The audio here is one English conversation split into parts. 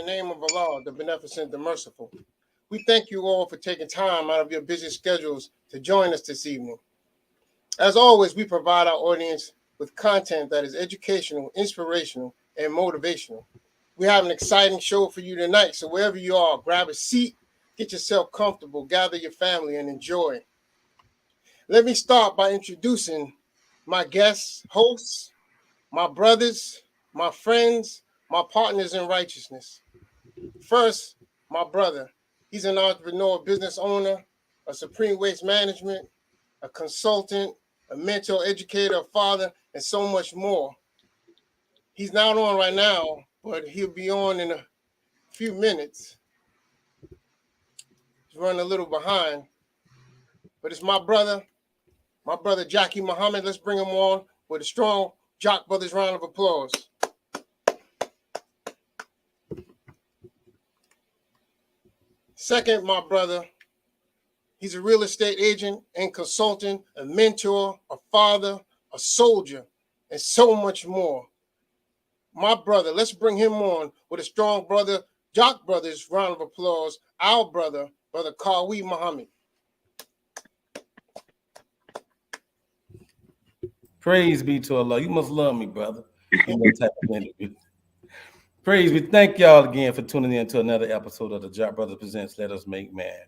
the name of Allah, the Beneficent, the Merciful. We thank you all for taking time out of your busy schedules to join us this evening. As always, we provide our audience with content that is educational, inspirational, and motivational. We have an exciting show for you tonight, so wherever you are, grab a seat, get yourself comfortable, gather your family, and enjoy. Let me start by introducing my guests, hosts, my brothers, my friends, my partners in righteousness. First, my brother. He's an entrepreneur, business owner, a supreme waste management, a consultant, a mentor, educator, a father, and so much more. He's not on right now, but he'll be on in a few minutes. He's running a little behind, but it's my brother Jackie Muhammad. Let's bring him on with a strong Jock Brothers round of applause. Second, my brother, he's a real estate agent and consultant, a mentor, a father, a soldier, and so much more. My brother, let's bring him on with a strong brother, Jock Brothers round of applause. Our brother, Brother Kawi Muhammad. Praise be to Allah. You must love me, brother. In that type of interview. Praise be. Thank y'all again for tuning in to another episode of the Jock Brothers Presents Let Us Make Man.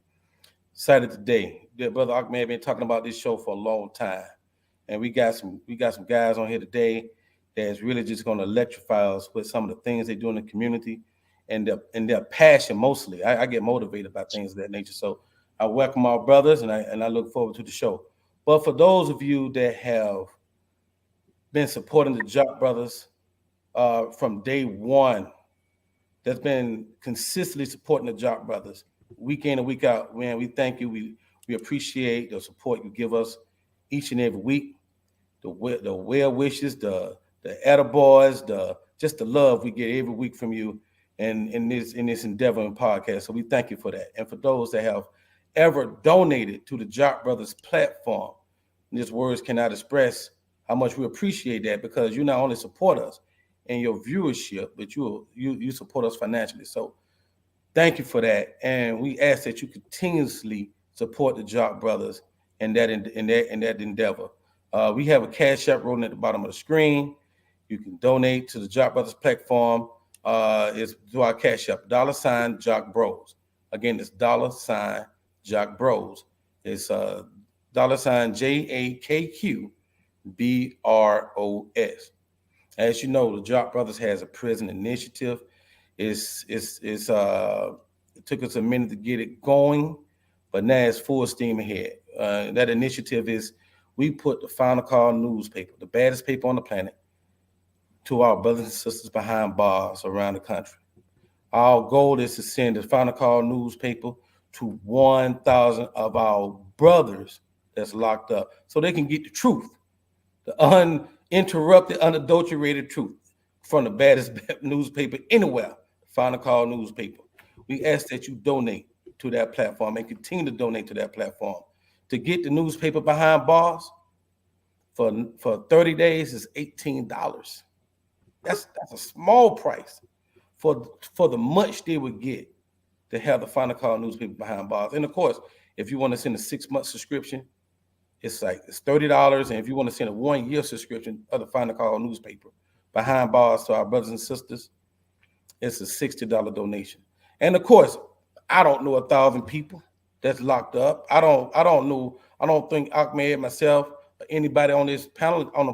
Excited today. Yeah, Brother Ahmed been talking about this show for a long time. And we got some guys on here today that's really just going to electrify us with some of the things they do in the community and their passion mostly. I get motivated by things of that nature. So I welcome our brothers and I look forward to the show. But for those of you that have been supporting the Jock Brothers from day one, that's been consistently supporting the Jock Brothers week in and week out, man, we thank you. We appreciate the support you give us each and every week, the well wishes, the attaboys, just the love we get every week from you and in this endeavor and podcast. So we thank you for that. And for those that have ever donated to the Jock Brothers platform, these words cannot express how much we appreciate that, because you not only support us in your viewership, but you support us financially. So thank you for that. And we ask that you continuously support the Jock Brothers in that endeavor. We have a Cash App rolling at the bottom of the screen. You can donate to the Jock Brothers platform. It's through our Cash App, $ Jock Bros. Again, it's $ Jock Bros. It's $ JAKQBROS. As you know, the Jock Brothers has a prison initiative. It took us a minute to get it going, but now it's full steam ahead. That initiative is we put the Final Call newspaper, the baddest paper on the planet, to our brothers and sisters behind bars around the country. Our goal is to send the Final Call newspaper to 1,000 of our brothers that's locked up so they can get the truth, the uninterrupted, unadulterated truth from the baddest newspaper anywhere, Final Call newspaper. We ask that you donate to that platform and continue to donate to that platform. To get the newspaper behind bars for 30 days is $18. That's a small price for the much they would get to have the Final Call newspaper behind bars. And of course, if you want to send a 6-month subscription, it's $30. And if you want to send a 1-year subscription of the Final Call newspaper behind bars to our brothers and sisters, it's a $60 donation. And of course, I don't know 1,000 people that's locked up. I don't think Ahmed, myself, or anybody on the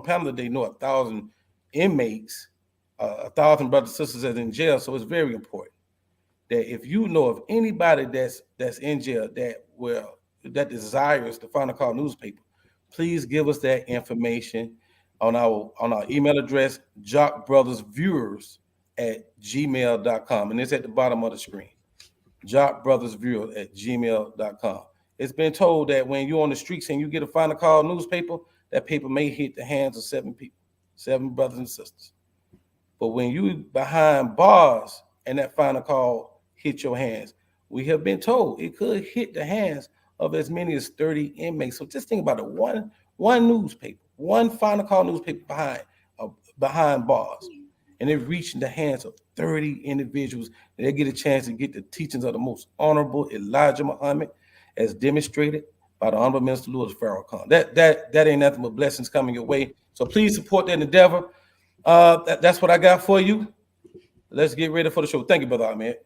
panel today know 1,000 inmates, 1,000 brothers and sisters that's in jail. So it's very important that if you know of anybody that's in jail that desires the Final Call newspaper, please give us that information on our email address, jockbrothersviewers@gmail.com, and it's at the bottom of the screen. jockbrothersviewers@gmail.com. It's been told that when you're on the streets and you get a Final Call newspaper, that paper may hit the hands of 7 people, 7 brothers and sisters. But when you behind bars and that Final Call hit your hands, we have been told it could hit the hands of as many as 30 inmates. So just think about it. One newspaper, one Final Call newspaper behind bars. and it reached in the hands of 30 individuals. And they get a chance to get the teachings of the most honorable Elijah Muhammad, as demonstrated by the Honorable Minister Louis Farrakhan. That ain't nothing but blessings coming your way. So please support that endeavor. That's what I got for you. Let's get ready for the show. Thank you, Brother Ahmed.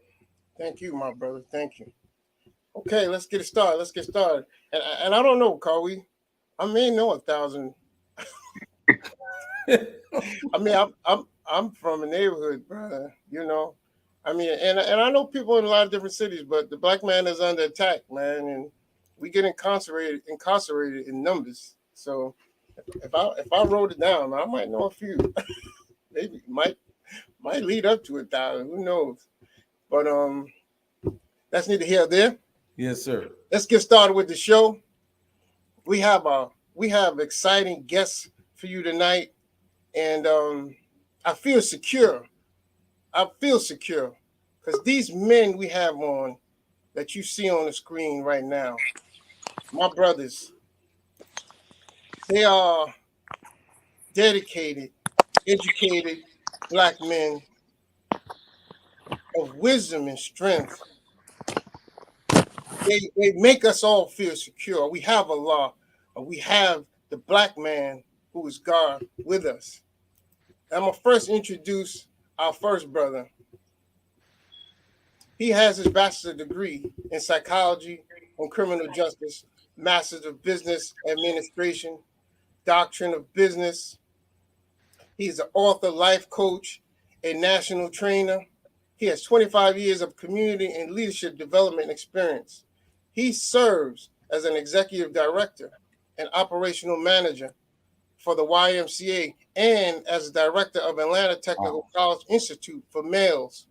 Thank you, my brother. Thank you. Okay, let's get it started. Let's get started. And I don't know, Carl. I may know 1,000. I mean, I'm from a neighborhood, brother. You know, I mean, and I know people in a lot of different cities, but the black man is under attack, man, and we get incarcerated in numbers. So if I wrote it down, I might know a few. Maybe might lead up to 1,000. Who knows? But that's neither here nor there. Yes, sir. Let's get started with the show. We have exciting guests for you tonight, and I feel secure. Because these men we have on that you see on the screen right now, my brothers, they are dedicated, educated black men of wisdom and strength. They make us all feel secure. We have Allah, and we have the black man who is God with us. I'm going to first introduce our first brother. He has his bachelor's degree in psychology and criminal justice, master's of business administration, doctrine of business. He's an author, life coach, a national trainer. He has 25 years of community and leadership development experience. He serves as an executive director and operational manager for the YMCA and as director of Atlanta Technical College Institute for Males.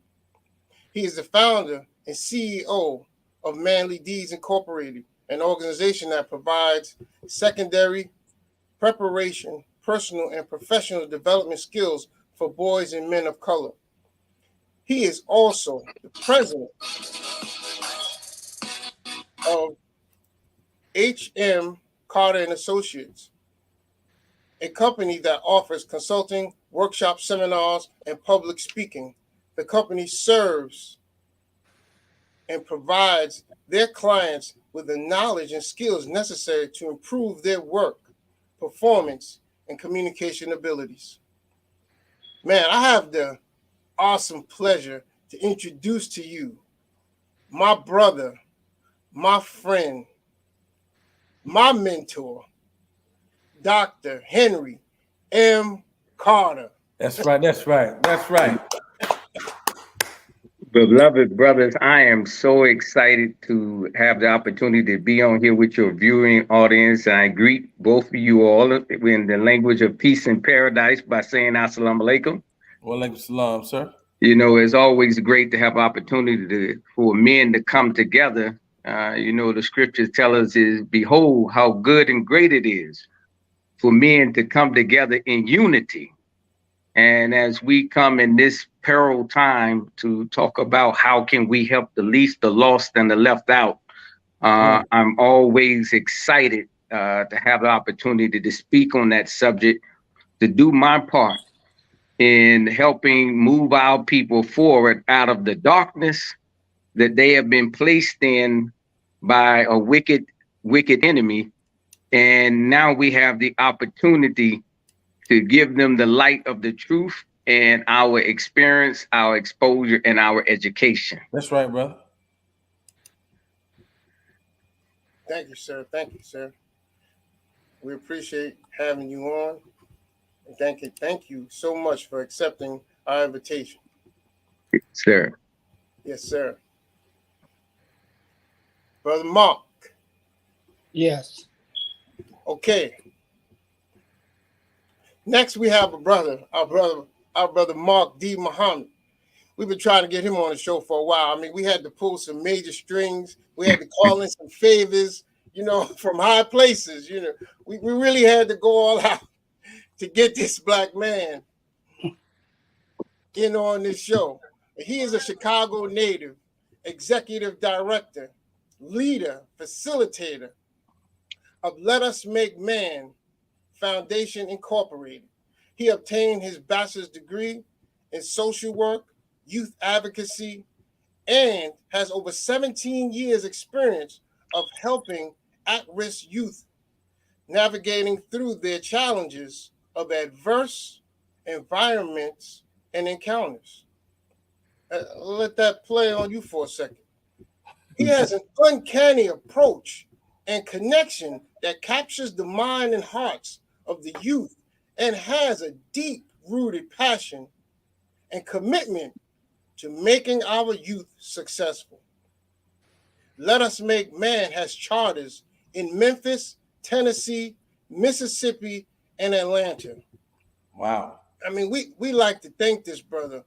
He is the founder and CEO of Manly Deeds Incorporated, an organization that provides secondary preparation, personal and professional development skills for boys and men of color. He is also the president of H.M. Carter and Associates, a company that offers consulting, workshop seminars, and public speaking. The company serves and provides their clients with the knowledge and skills necessary to improve their work, performance, and communication abilities. Man, I have the awesome pleasure to introduce to you my brother, my friend, my mentor, Dr. Henry M. Carter. That's right. Beloved brothers, I am so excited to have the opportunity to be on here with your viewing audience. I greet both of you all in the language of peace and paradise by saying Assalamu alaikum. Wa alaikum salam, sir. You know, it's always great to have opportunity for men to come together. The scriptures tell us is, behold, how good and great it is for men to come together in unity. And as we come in this peril time to talk about how can we help the least, the lost, and the left out, I'm always excited to have the opportunity to speak on that subject, to do my part in helping move our people forward out of the darkness that they have been placed in by a wicked enemy. And now we have the opportunity to give them the light of the truth and our experience, our exposure, and our education. That's right, brother. Thank you, sir. We appreciate having you on. And thank you so much for accepting our invitation. Sir. Yes, sir. Brother Mark. Yes. Okay. Next, we have our brother Mark D Mahoney. We've been trying to get him on the show for a while. I mean, we had to pull some major strings. We had to call in some favors, from high places. We really had to go all out to get this black man in on this show. He is a Chicago native, executive director, leader, facilitator of Let Us Make Man Foundation Incorporated. He obtained his bachelor's degree in social work, youth advocacy, and has over 17 years experience of helping at-risk youth navigating through their challenges of adverse environments and encounters. Let that play on you for a second. He has an uncanny approach and connection that captures the mind and hearts of the youth and has a deep-rooted passion and commitment to making our youth successful. Let Us Make Man has charters in Memphis, Tennessee, Mississippi, and Atlanta. Wow. I mean, we like to thank this brother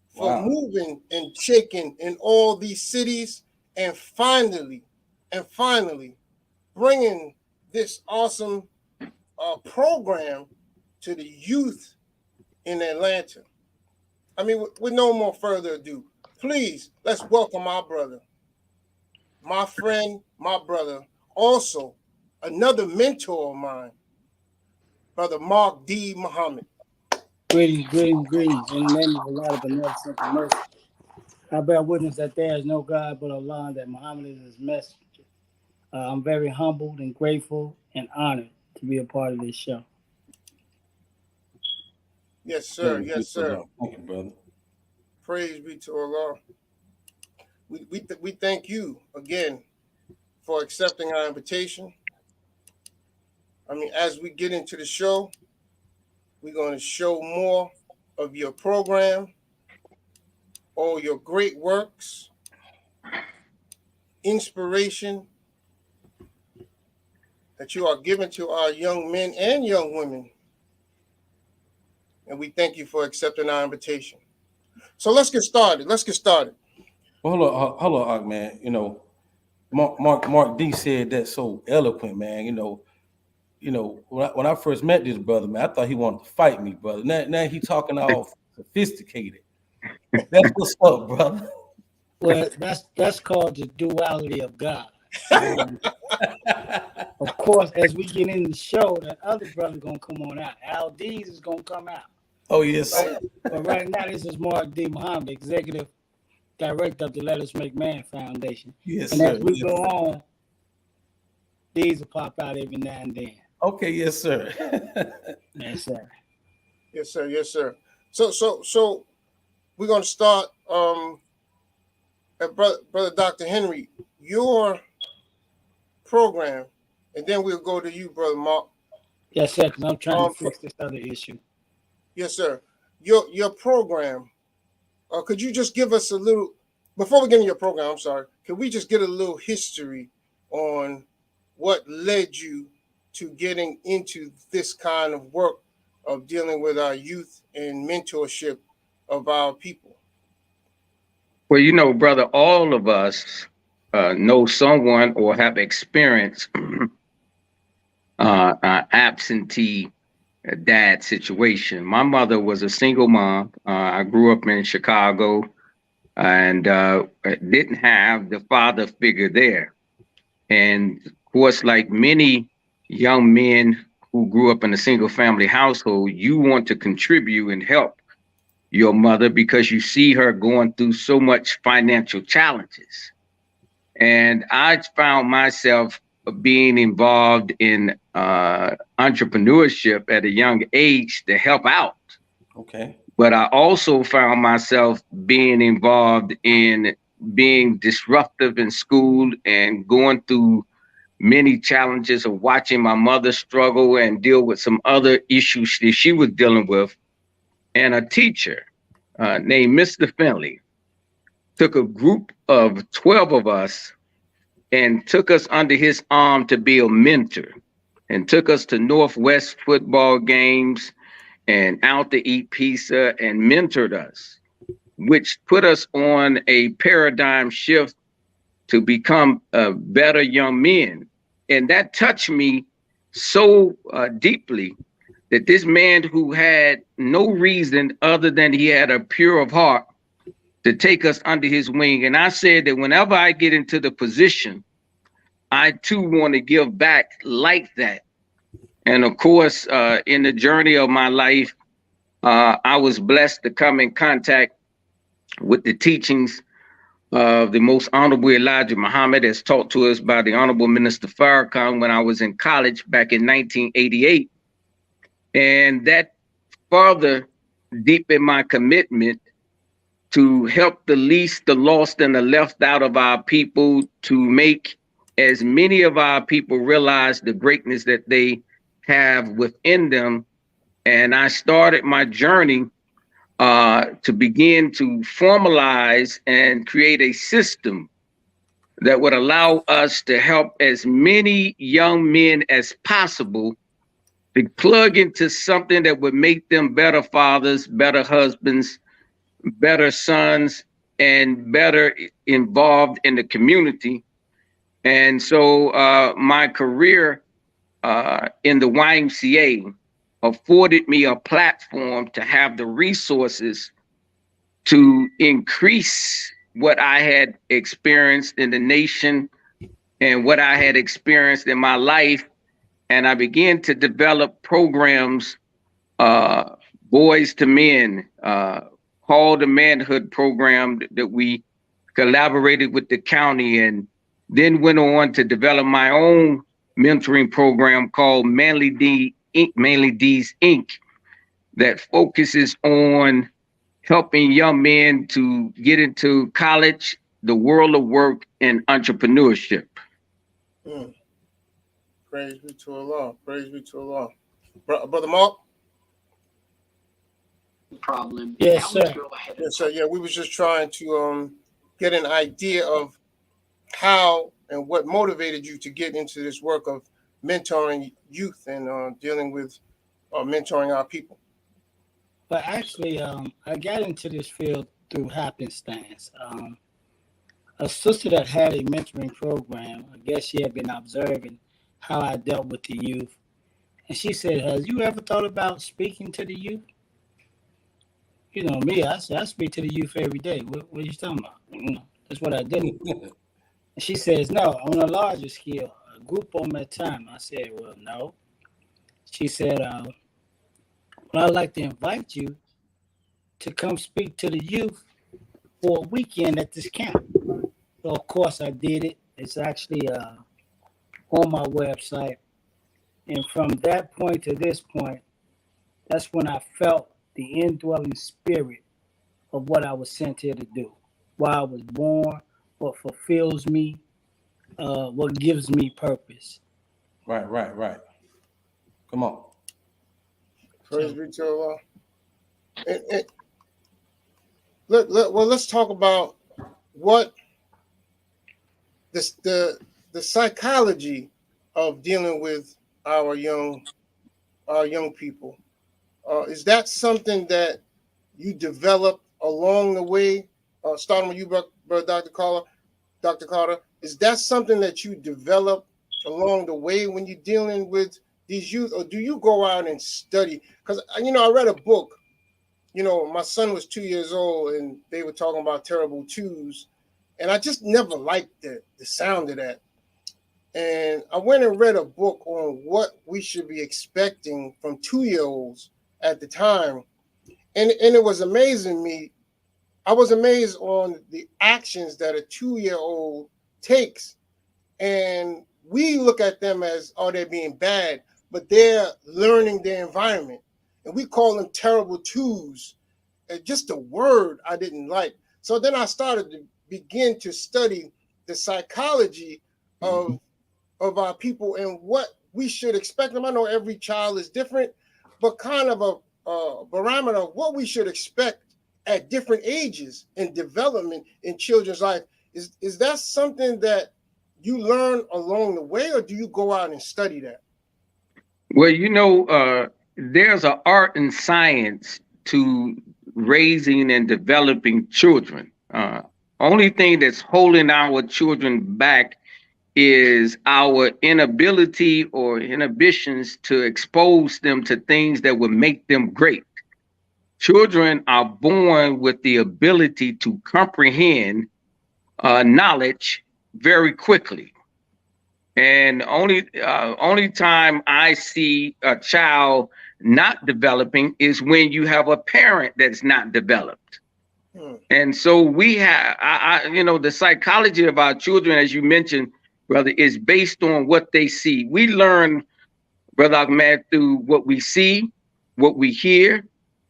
for Wow. moving and shaking in all these cities and finally bringing this awesome program to the youth in Atlanta. I mean, with no more further ado, please, let's welcome our brother, my friend, my brother, also another mentor of mine, Brother Mark D Mahoney. Greetings, greetings, greetings. In the name of Allah, the beneficent and mercy. I bear witness that there is no God but Allah, and that Muhammad is his messenger. I'm very humbled and grateful and honored to be a part of this show. Yes, sir. Yes, sir. Thank you, brother. Praise be to Allah. We thank you again for accepting our invitation. I mean, as we get into the show, we're going to show more of your program, all your great works, inspiration that you are giving to our young men and young women. And we thank you for accepting our invitation. So let's get started. Well, hold on, Ak, man. You know, Mark D said that so eloquent, man. You know, when I first met this brother, man, I thought he wanted to fight me, brother. Now he talking all sophisticated. That's what's up, brother. Well, that's called the duality of God. Of course, as we get in the show, that other brother gonna come on out. Al D's is gonna come out. Oh yes. But right now, this is Mark D. Muhammad, Executive Director of the Let Us Make Man Foundation. Yes, and sir. as we go on, these will pop out every now and then. Okay, yes, sir. Yes, sir. Yes, sir. Yes, sir. So we're gonna start. Brother Dr. Henry, your program, and then we'll go to you, Brother Mark. Yes, sir. Because I'm trying to fix this other issue. Yes, sir. Your program. Could you just give us a little before we get into your program? I'm sorry. Could we just get a little history on what led you to getting into this kind of work of dealing with our youth and mentorship of our people? Well, you know, brother, all of us know someone or have experienced absentee dad situation. My mother was a single mom. I grew up in Chicago and didn't have the father figure there. And of course, like many young men who grew up in a single family household, you want to contribute and help your mother because you see her going through so much financial challenges. And I found myself being involved in entrepreneurship at a young age to help out. Okay. But I also found myself being involved in being disruptive in school and going through many challenges of watching my mother struggle and deal with some other issues that she was dealing with. And a teacher named Mr. Finley took a group of 12 of us and took us under his arm to be a mentor and took us to Northwest football games and out to eat pizza and mentored us, which put us on a paradigm shift to become better young men. And that touched me so deeply that this man who had no reason other than he had a pure of heart to take us under his wing. And I said that whenever I get into the position, I too want to give back like that. And of course, in the journey of my life, I was blessed to come in contact with the teachings of the most honorable Elijah Muhammad, as taught to us by the Honorable Minister Farrakhan when I was in college back in 1988. And that further deepened my commitment to help the least, the lost, and the left out of our people, to make as many of our people realize the greatness that they have within them. And I started my journey to begin to formalize and create a system that would allow us to help as many young men as possible to plug into something that would make them better fathers, better husbands, better sons, and better involved in the community. And so my career in the YMCA afforded me a platform to have the resources to increase what I had experienced in the nation and what I had experienced in my life. And I began to develop programs, Boys to Men, Call to Manhood program that we collaborated with the county, and then went on to develop my own mentoring program called Manly D's Inc., that focuses on helping young men to get into college, the world of work, and entrepreneurship. Praise be to Allah. Praise be to Allah. Brother Mark? Problem. Yes, sir. Yes, sir. Yeah, we was just trying to get an idea of how and what motivated you to get into this work of mentoring youth and dealing with mentoring our people. But actually, I got into this field through happenstance. A sister that had a mentoring program, I guess she had been observing how I dealt with the youth. And she said, "Has you ever thought about speaking to the youth?" You know me, I said, "I speak to the youth every day. What are you talking about?" You know, that's what I do. And she says, "No, on a larger scale, a group home at a time." I said, "Well, no." She said, "Well, I'd like to invite you to come speak to the youth for a weekend at this camp." So, of course, I did it. It's actually on my website. And from that point to this point, that's when I felt the indwelling spirit of what I was sent here to do, why I was born, what fulfills me, what gives me purpose. Right. Come on. Praise be to Allah. Well, let's talk about what the psychology of dealing with our young people. Is that something that you develop along the way, starting with you, brother Dr. Carter? Is that something that you develop along the way when you're dealing with these youth, or do you go out and study? Because, I read a book. My son was 2 years old, and they were talking about terrible twos, and I just never liked the sound of that. And I went and read a book on what we should be expecting from 2-year-olds at the time. And it was amazing me. I was amazed on the actions that a 2-year-old takes. And we look at them as, they're being bad, but they're learning their environment. And we call them terrible twos. And just a word I didn't like. So then I started to begin to study the psychology of our people and what we should expect them. I know every child is different, but kind of a barometer of what we should expect at different ages in development in children's life. Is that something that you learn along the way, or do you go out and study that? Well, there's an art and science to raising and developing children. Only thing that's holding our children back is our inability or inhibitions to expose them to things that would make them great. Children are born with the ability to comprehend knowledge very quickly. And only time I see a child not developing is when you have a parent that's not developed. Hmm. And so we have, the psychology of our children, as you mentioned, brother, is based on what they see. We learn, Brother Ahmed, through what we see, what we hear,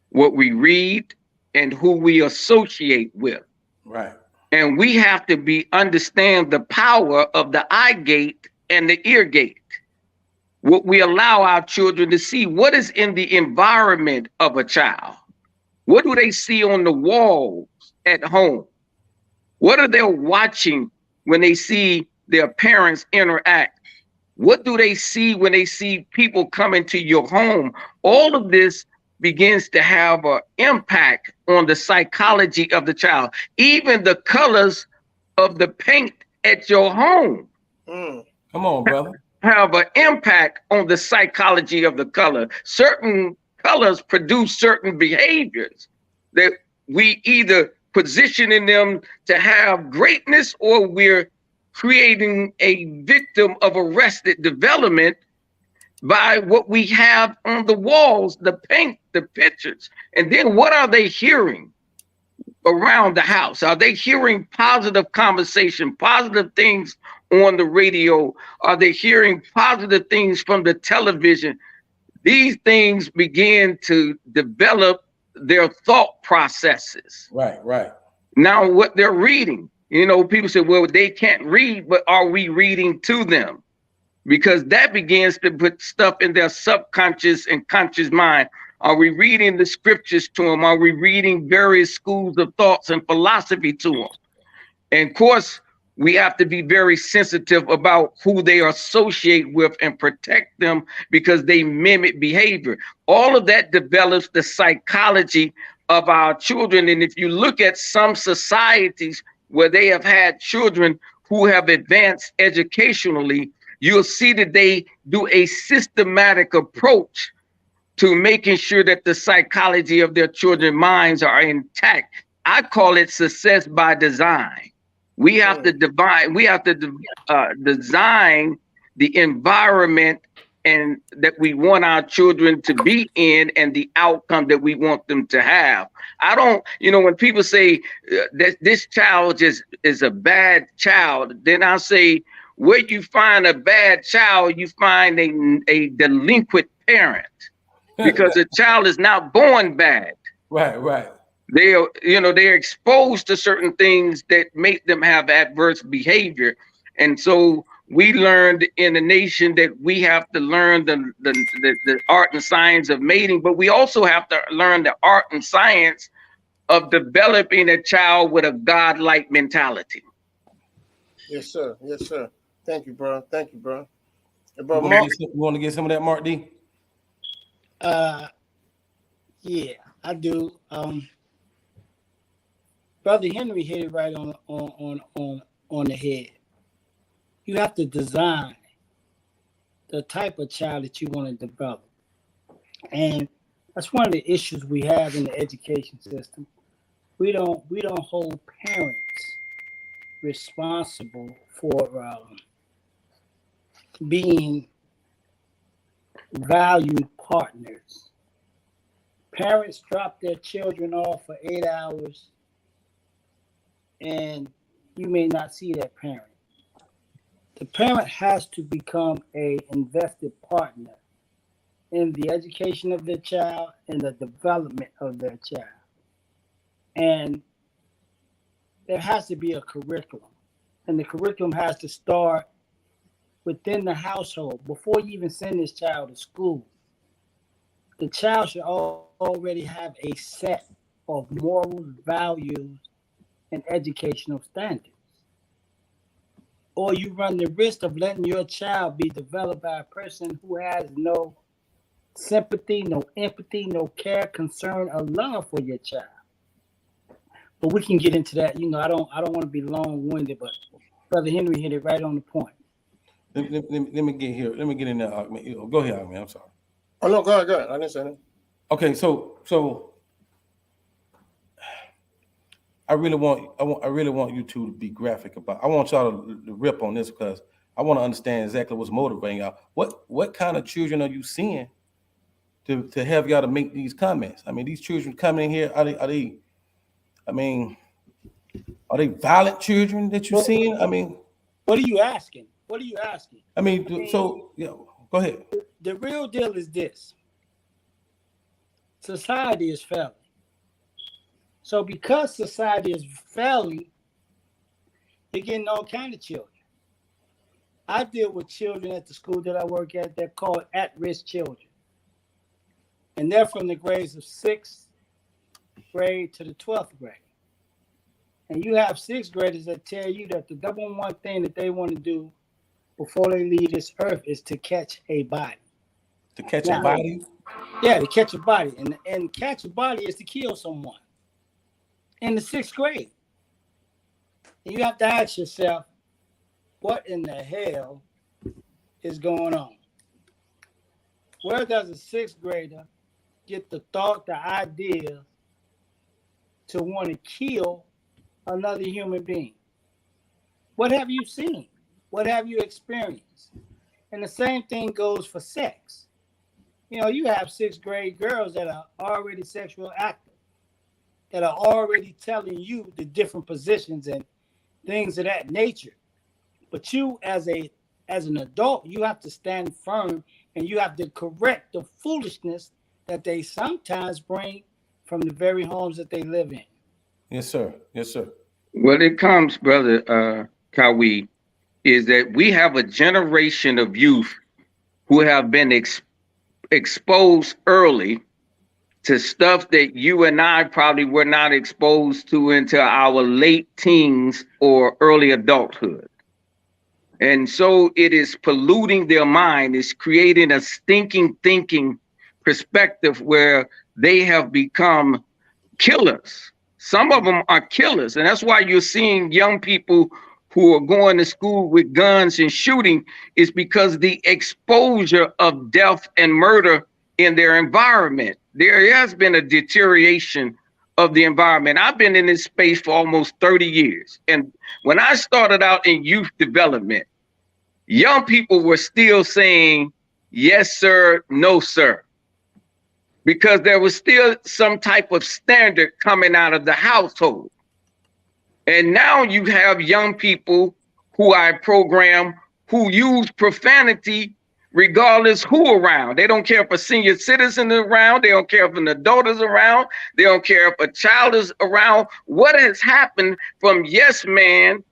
what we read, and who we associate with. Right. And we have to understand the power of the eye gate and the ear gate. What we allow our children to see, what is in the environment of a child? What do they see on the walls at home? What are they watching when they see their parents interact? What do they see when they see people come into your home? All of this begins to have an impact on the psychology of the child. Even the colors of the paint at your home. Come on, brother. Have an impact on the psychology of the color. Certain colors produce certain behaviors that we either position in them to have greatness, or we're creating a victim of arrested development by what we have on the walls, the paint, the pictures. And then what are they hearing around the house? Are they hearing positive conversation, positive things on the radio? Are they hearing positive things from the television? These things begin to develop their thought processes. Right, right. Now, what they're reading, people say, well, they can't read, but are we reading to them? Because that begins to put stuff in their subconscious and conscious mind. Are we reading the scriptures to them? Are we reading various schools of thoughts and philosophy to them? And of course, we have to be very sensitive about who they associate with and protect them, because they mimic behavior. All of that develops the psychology of our children. And if you look at some societies where they have had children who have advanced educationally, you'll see that they do a systematic approach to making sure that the psychology of their children's minds are intact. I call it success by design. We have to design the environment and that we want our children to be in, and the outcome that we want them to have. I don't, when people say that this child is a bad child, then I say, where you find a bad child, you find a delinquent parent, because a child is not born bad. Right, right. They're exposed to certain things that make them have adverse behavior. And so we learned in the nation that we have to learn the art and science of mating, but we also have to learn the art and science of developing a child with a godlike mentality. Yes, sir. Yes, sir. Thank you, bro. Thank you, bro. Bro, you want to get some of that, Mark D? Yeah, I do. Brother Henry hit it right on the head. You have to design the type of child that you want to develop. And that's one of the issues we have in the education system. We don't hold parents responsible for being valued partners. Parents drop their children off for 8 hours, and you may not see that parent. The parent has to become an invested partner in the education of their child and the development of their child. And there has to be a curriculum. And the curriculum has to start within the household. Before you even send this child to school, the child should already have a set of morals, values, and educational standards. Or you run the risk of letting your child be developed by a person who has no sympathy, no empathy, no care, concern, or love for your child. But we can get into that. I don't want to be long-winded, but Brother Henry hit it right on the point. Let me get here. Let me get in there. Go ahead, Ahmed. I'm sorry. Oh no, go ahead. I didn't say that. Okay, so I really want you two to be graphic about. I want y'all to rip on this, because I want to understand exactly what's motivating y'all. What kind of children are you seeing to have y'all to make these comments. I mean, these children coming in here, are they violent children that you're seeing? I mean, what are you asking? What are you asking? So go ahead. The real deal is this. Society is failing. So because society is failing, you're getting all kind of children. I deal with children at the school that I work at. They're called at-risk children. And they're from the grades of 6th grade to the 12th grade. And you have 6th graders that tell you that the number one thing that they want to do before they leave this earth is to catch a body. To catch a body? Yeah, to catch a body. And catch a body is to kill someone in the 6th grade. And you have to ask yourself, what in the hell is going on? Where does a 6th grader get the thought, the idea to want to kill another human being? What have you seen? What have you experienced? And the same thing goes for sex. You know, you have 6th grade girls that are already sexual active, that are already telling you the different positions and things of that nature. But you as an adult, you have to stand firm and you have to correct the foolishness that they sometimes bring from the very homes that they live in. Yes, sir. Yes, sir. Well, it comes, brother Kawi, is that we have a generation of youth who have been exposed early to stuff that you and I probably were not exposed to until our late teens or early adulthood. And so it is polluting their mind. It's creating a stinking thinking perspective where they have become killers. Some of them are killers. And that's why you're seeing young people who are going to school with guns and shooting, is because the exposure of death and murder in their environment. There has been a deterioration of the environment. I've been in this space for almost 30 years. And when I started out in youth development, young people were still saying, yes, sir, no, sir, because there was still some type of standard coming out of the household. And now you have young people who I program who use profanity regardless who around. They don't care if a senior citizen is around. They don't care if an adult is around. They don't care if a child is around. What has happened from yes, ma'am,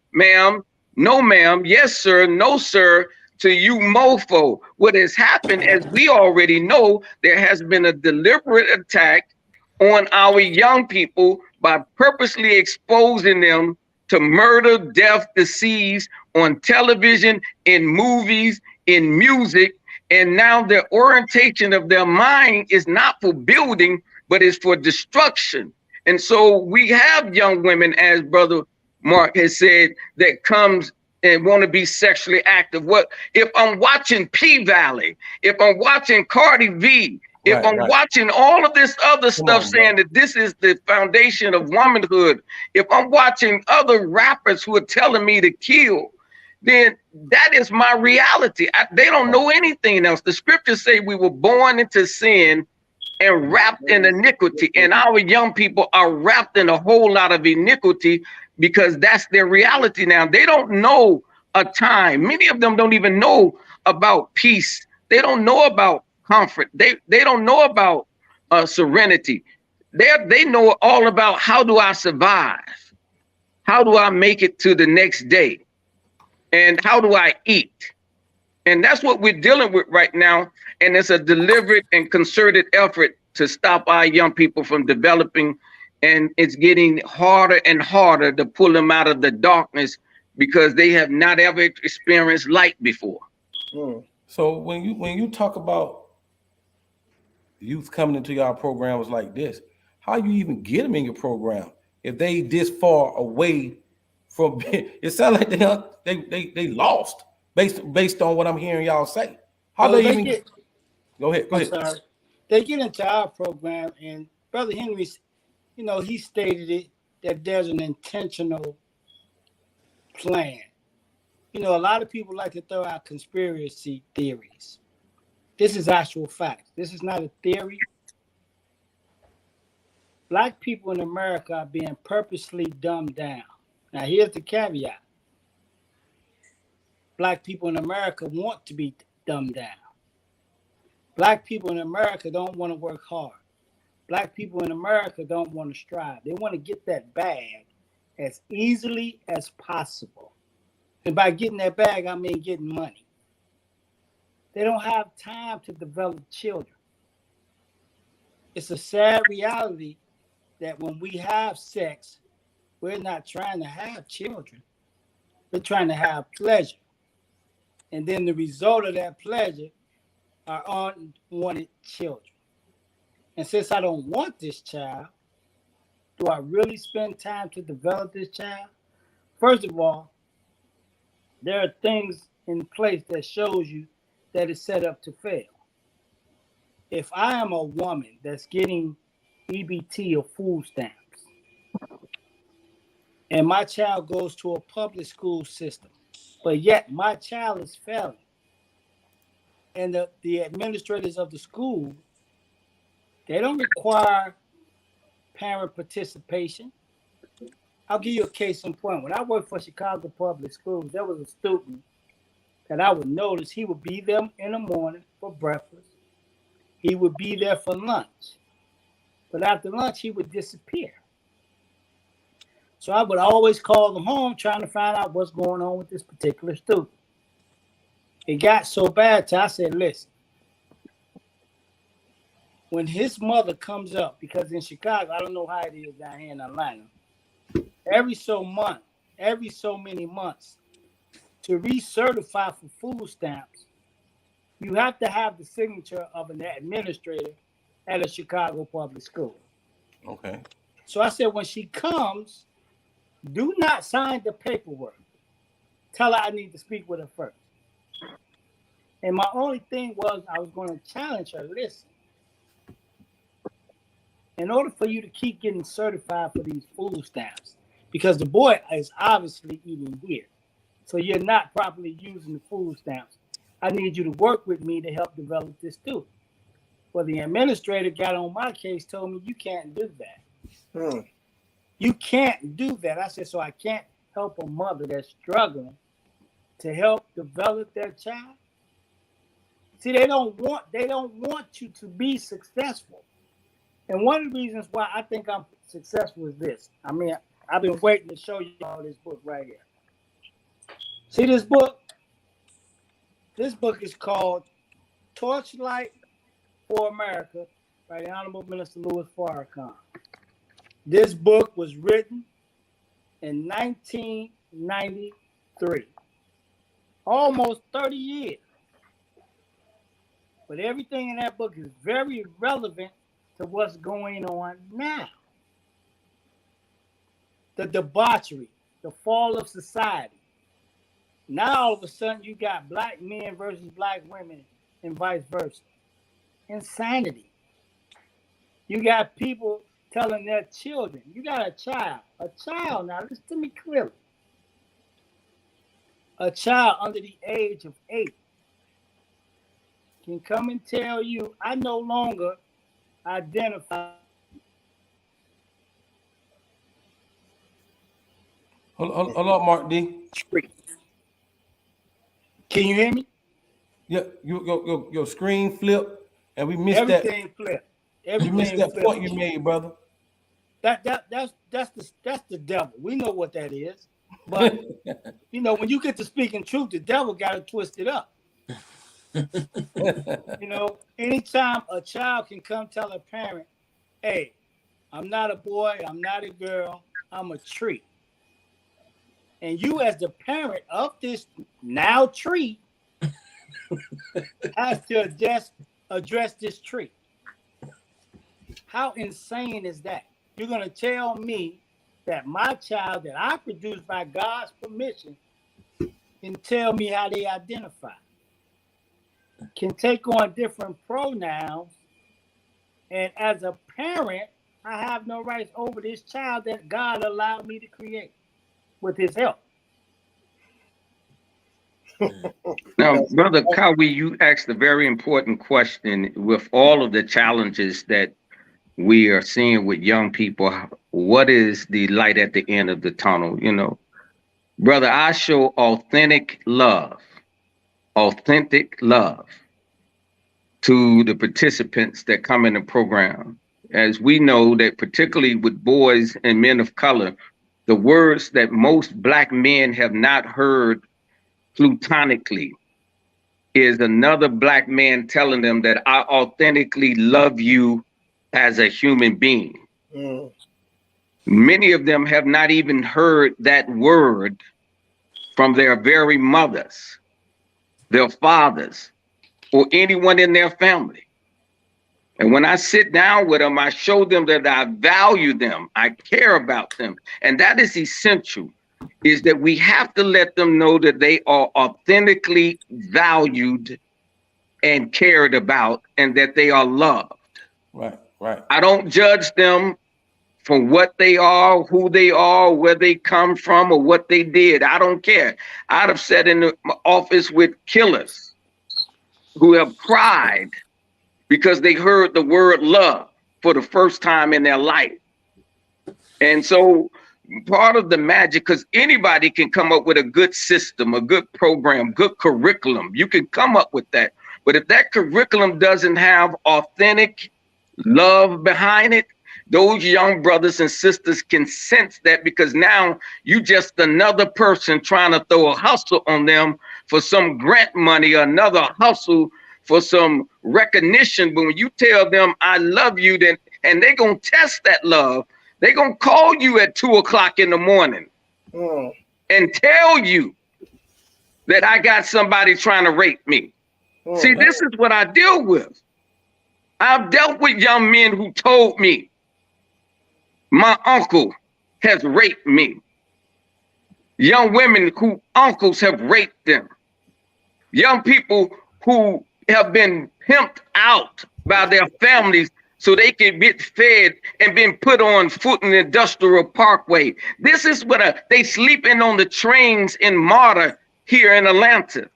no, ma'am, yes, sir, no, sir, to you mofo? What has happened, as we already know, there has been a deliberate attack on our young people by purposely exposing them to murder, death, disease on television, in movies, in music. And now the orientation of their mind is not for building, but is for destruction. And so we have young women, as Brother Mark has said, that comes and want to be sexually active. What if I'm watching P-Valley, if I'm watching Cardi V, if I'm watching all of this other stuff saying that this is the foundation of womanhood, if I'm watching other rappers who are telling me to kill, then that is my reality. They don't know anything else. The scriptures say we were born into sin and wrapped in iniquity. And our young people are wrapped in a whole lot of iniquity because that's their reality now. They don't know a time. Many of them don't even know about peace. They don't know about comfort. They don't know about serenity. They know all about, how do I survive? How do I make it to the next day? And how do I eat? And that's what we're dealing with right now. And it's a deliberate and concerted effort to stop our young people from developing. And it's getting harder and harder to pull them out of the darkness because they have not ever experienced light before. So when you talk about youth coming into your programs like this, how you even get them in your program if they this far away from? It sounds like they lost based on what I'm hearing y'all say. How they even get? Go ahead. Sorry. They get into our program, and Brother Henry, he stated it that there's an intentional plan. A lot of people like to throw out conspiracy theories. This is actual facts. This is not a theory. Black people in America are being purposely dumbed down. Now, here's the caveat. Black people in America want to be dumbed down. Black people in America don't want to work hard. Black people in America don't want to strive. They want to get that bag as easily as possible. And by getting that bag, I mean getting money. They don't have time to develop children. It's a sad reality that when we have sex, we're not trying to have children. We're trying to have pleasure. And then the result of that pleasure are unwanted children. And since I don't want this child, do I really spend time to develop this child? First of all, there are things in place that shows you that it's set up to fail. If I am a woman that's getting EBT or food stamps, and my child goes to a public school system, but yet my child is failing, and the administrators of the school, they don't require parent participation. I'll give you a case in point. When I worked for Chicago Public Schools, there was a student that I would notice he would be there in the morning for breakfast. He would be there for lunch. But after lunch, he would disappear. So I would always call him home trying to find out what's going on with this particular student. It got so bad till I said, listen, when his mother comes up, because in Chicago, I don't know how it is down here in Atlanta, every so many months, to recertify for food stamps, you have to have the signature of an administrator at a Chicago public school. Okay. So I said, when she comes, do not sign the paperwork. Tell her I need to speak with her first. And my only thing was I was going to challenge her, listen, in order for you to keep getting certified for these food stamps, because the boy is obviously eating here, so you're not properly using the food stamps, I need you to work with me to help develop this student. Well, the administrator got on my case, told me you can't do that. You can't do that. I said, so I can't help a mother that's struggling to help develop their child. See, they don't want you to be successful. And one of the reasons why I think I'm successful is this. I mean, I've been waiting to show you all this book right here. See this book? This book is called Torchlight for America by the Honorable Minister Louis Farrakhan. This book was written in 1993, almost 30 years. But everything in that book is very relevant to what's going on now. The debauchery, the fall of society. Now all of a sudden you got black men versus black women and vice versa. Insanity. You got people telling their children, you got a child now, listen to me clearly. A child under the age of 8 can come and tell you, I no longer identify. Hold on, Mark D. Can you hear me? Yeah, your screen flipped, and we missed Everything flipped. You missed that point you made, brother. That's the devil. We know what that is. But you know, when you get to speaking truth, the devil got to twist it up. You know, anytime a child can come tell a parent, hey, I'm not a boy, I'm not a girl, I'm a tree. And you as the parent of this now tree has to address this tree. How insane is that? You're going to tell me that my child that I produced by God's permission can tell me how they identify, can take on different pronouns, and as a parent, I have no rights over this child that God allowed me to create with his help. Now, Brother Cowie, you asked a very important question. With all of the challenges that we are seeing with young people, what is the light at the end of the tunnel? You know, brother, I show authentic love to the participants that come in the program. As we know that particularly with boys and men of color, the words that most Black men have not heard platonically is another Black man telling them that I authentically love you as a human being. Mm. Many of them have not even heard that word from their very mothers, their fathers, or anyone in their family. And when I sit down with them, I show them that I value them, I care about them. And that is essential, is that we have to let them know that they are authentically valued and cared about, and that they are loved. Right, right. I don't judge them for what they are, who they are, where they come from, or what they did. I don't care. I'd have sat in the office with killers who have cried because they heard the word love for the first time in their life. And so part of the magic, because anybody can come up with a good system, a good program, good curriculum. You can come up with that. But if that curriculum doesn't have authentic love behind it, those young brothers and sisters can sense that, because now you just another person trying to throw a hustle on them for some grant money, another hustle for some recognition. But when you tell them I love you, then and they're gonna test that love. They're gonna call you at 2 o'clock in the morning and tell you that I got somebody trying to rape me. See, this is what I deal with. I've dealt with young men who told me my uncle has raped me. Young women who uncles have raped them. Young people who have been pimped out by their families so they can get fed and been put on foot in the industrial parkway. This is what they sleeping on the trains in Marta here in Atlanta.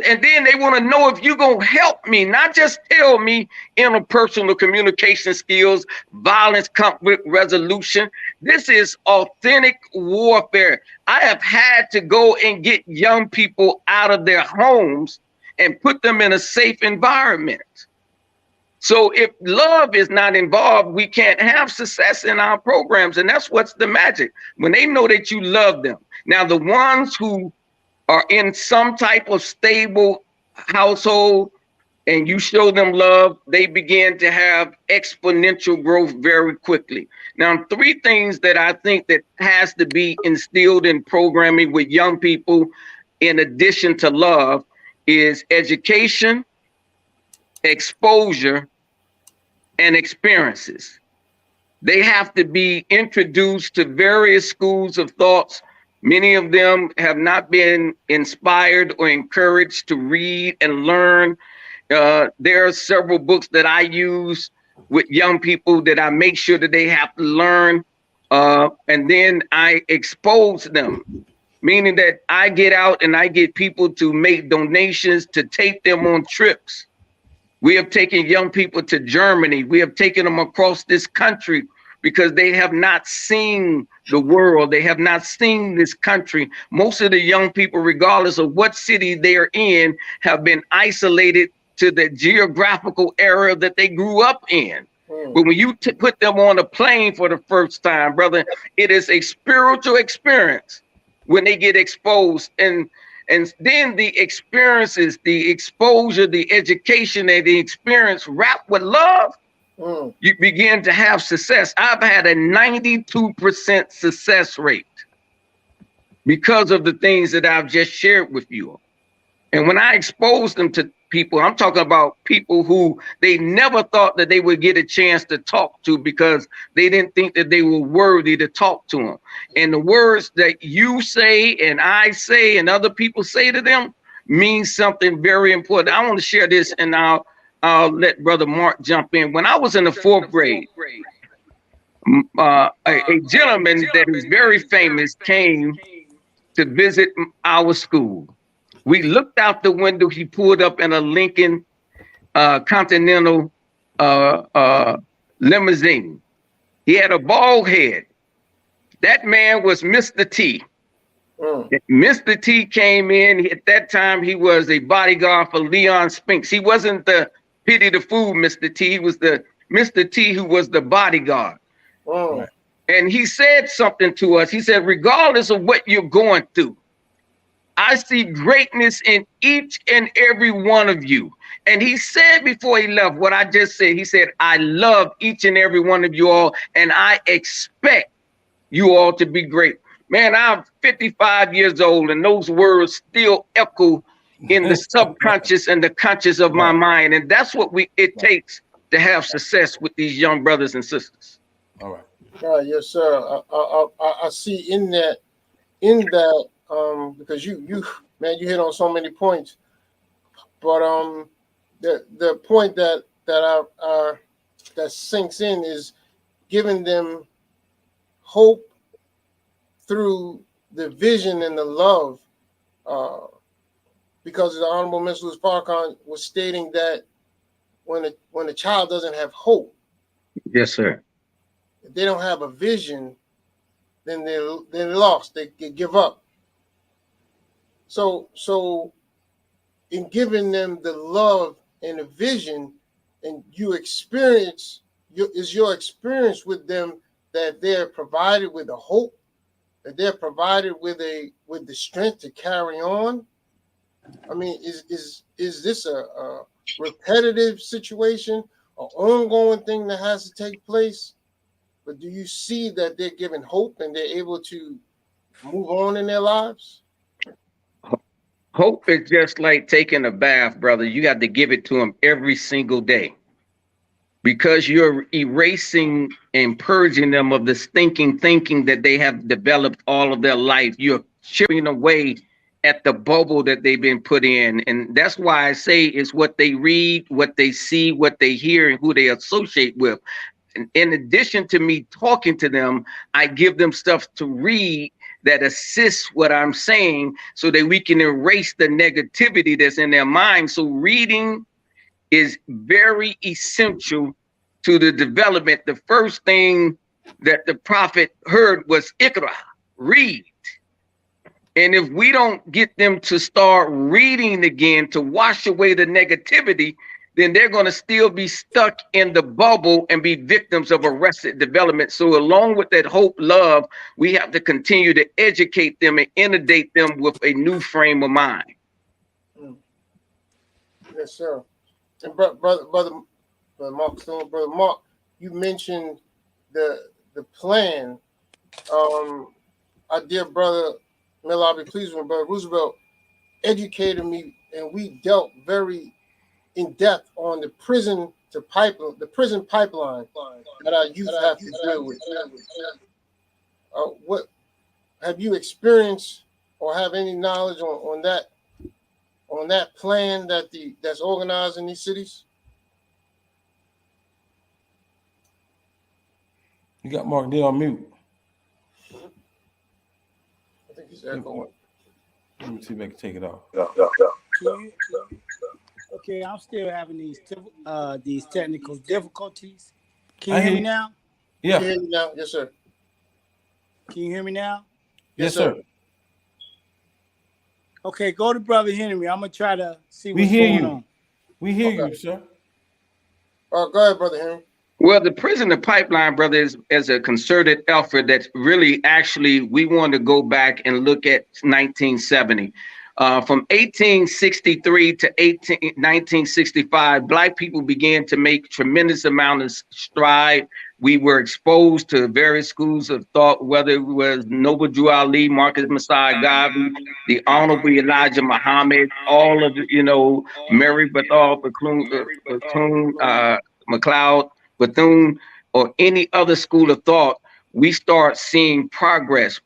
And then they want to know if you're going to help me, not just tell me interpersonal communication skills, violence, conflict resolution. This is authentic warfare. I have had to go and get young people out of their homes and put them in a safe environment. So if love is not involved, we can't have success in our programs. And that's what's the magic. When they know that you love them. Now, the ones who are in some type of stable household and you show them love, they begin to have exponential growth very quickly. Now, 3 things that I think that has to be instilled in programming with young people, in addition to love, is education, exposure, and experiences. They have to be introduced to various schools of thoughts. Many of them have not been inspired or encouraged to read and learn. There are several books that I use with young people that I make sure that they have to learn. And then I expose them, meaning that I get out and I get people to make donations to take them on trips. We have taken young people to Germany. We have taken them across this country because they have not seen the world. They have not seen this country. Most of the young people, regardless of what city they're in, have been isolated to the geographical area that they grew up in. But when you put them on a plane for the first time, brother, it is a spiritual experience when they get exposed. And then the experiences, the exposure, the education, and the experience wrapped with love, you begin to have success. I've had a 92% success rate because of the things that I've just shared with you. And when I expose them to people, I'm talking about people who they never thought that they would get a chance to talk to because they didn't think that they were worthy to talk to them. And the words that you say and I say and other people say to them means something very important. I want to share this, and I'll let Brother Mark jump in. When I was in the 4th grade, a gentleman that is very famous came to visit our school. We looked out the window. He pulled up in a Lincoln Continental limousine. He had a bald head. That man was Mr. T. Mr. T came in. At that time, he was a bodyguard for Leon Spinks. He wasn't the pity the fool Mr. T. He was the Mr. T who was the bodyguard. Right. And he said something to us. He said, regardless of what you're going through, I see greatness in each and every one of you. And he said before he left what I just said. He said, I love each and every one of you all, and I expect you all to be great. Man, I'm 55 years old, and those words still echo in the subconscious and the conscious of my mind. And that's what it takes to have success with these young brothers and sisters. All right. Yes, sir. I see in that, because you hit on so many points, but the point that sinks in is giving them hope through the vision and the love, because the Honorable Mr. Farrakhan was stating that when a child doesn't have hope, yes, sir, if they don't have a vision, then they're lost. They give up. So in giving them the love and the vision, and your experience with them that they're provided with a hope, that they're provided with the strength to carry on. I mean, is this a repetitive situation, an ongoing thing that has to take place? But do you see that they're given hope and they're able to move on in their lives? Hope is just like taking a bath, brother. You got to give it to them every single day, because you're erasing and purging them of the stinking thinking that they have developed all of their life. You're chipping away at the bubble that they've been put in. And that's why I say it's what they read, what they see, what they hear, and who they associate with. And in addition to me talking to them, I give them stuff to read that assists what I'm saying, so that we can erase the negativity that's in their mind. So reading is very essential to the development. The first thing that the prophet heard was Iqra, read. And if we don't get them to start reading again to wash away the negativity, then they're going to still be stuck in the bubble and be victims of arrested development. So along with that hope, love, we have to continue to educate them and inundate them with a new frame of mind. Yes, sir. And brother Mark, you mentioned the plan. Our dear brother Milabi Cleveland, brother Roosevelt, educated me, and we dealt very in depth on the prison pipeline that our youth have to deal with. What have you experienced or have any knowledge on that plan that's organized in these cities? You got Mark D on mute. I think he's echoing. Let me see if I can take it off. Okay, I'm still having these technical difficulties. Can you hear me now? Yeah. Can you hear me now? Yes, sir. Can you hear me now? Yes, sir. Okay, go to Brother Henry. I'm gonna try to see what's going on. We hear you, sir. Go ahead, Brother Henry. Well, the prisoner pipeline, brother, is a concerted effort that's really actually, we want to go back and look at 1970. From 1863 to 1965, Black people began to make tremendous amount of stride. We were exposed to various schools of thought, whether it was Noble Drew Ali, Marcus Messiah Garvey, the Honorable Elijah Muhammad, all of the, Mary Bethel, McLeod, Bethune, or any other school of thought. We start seeing progress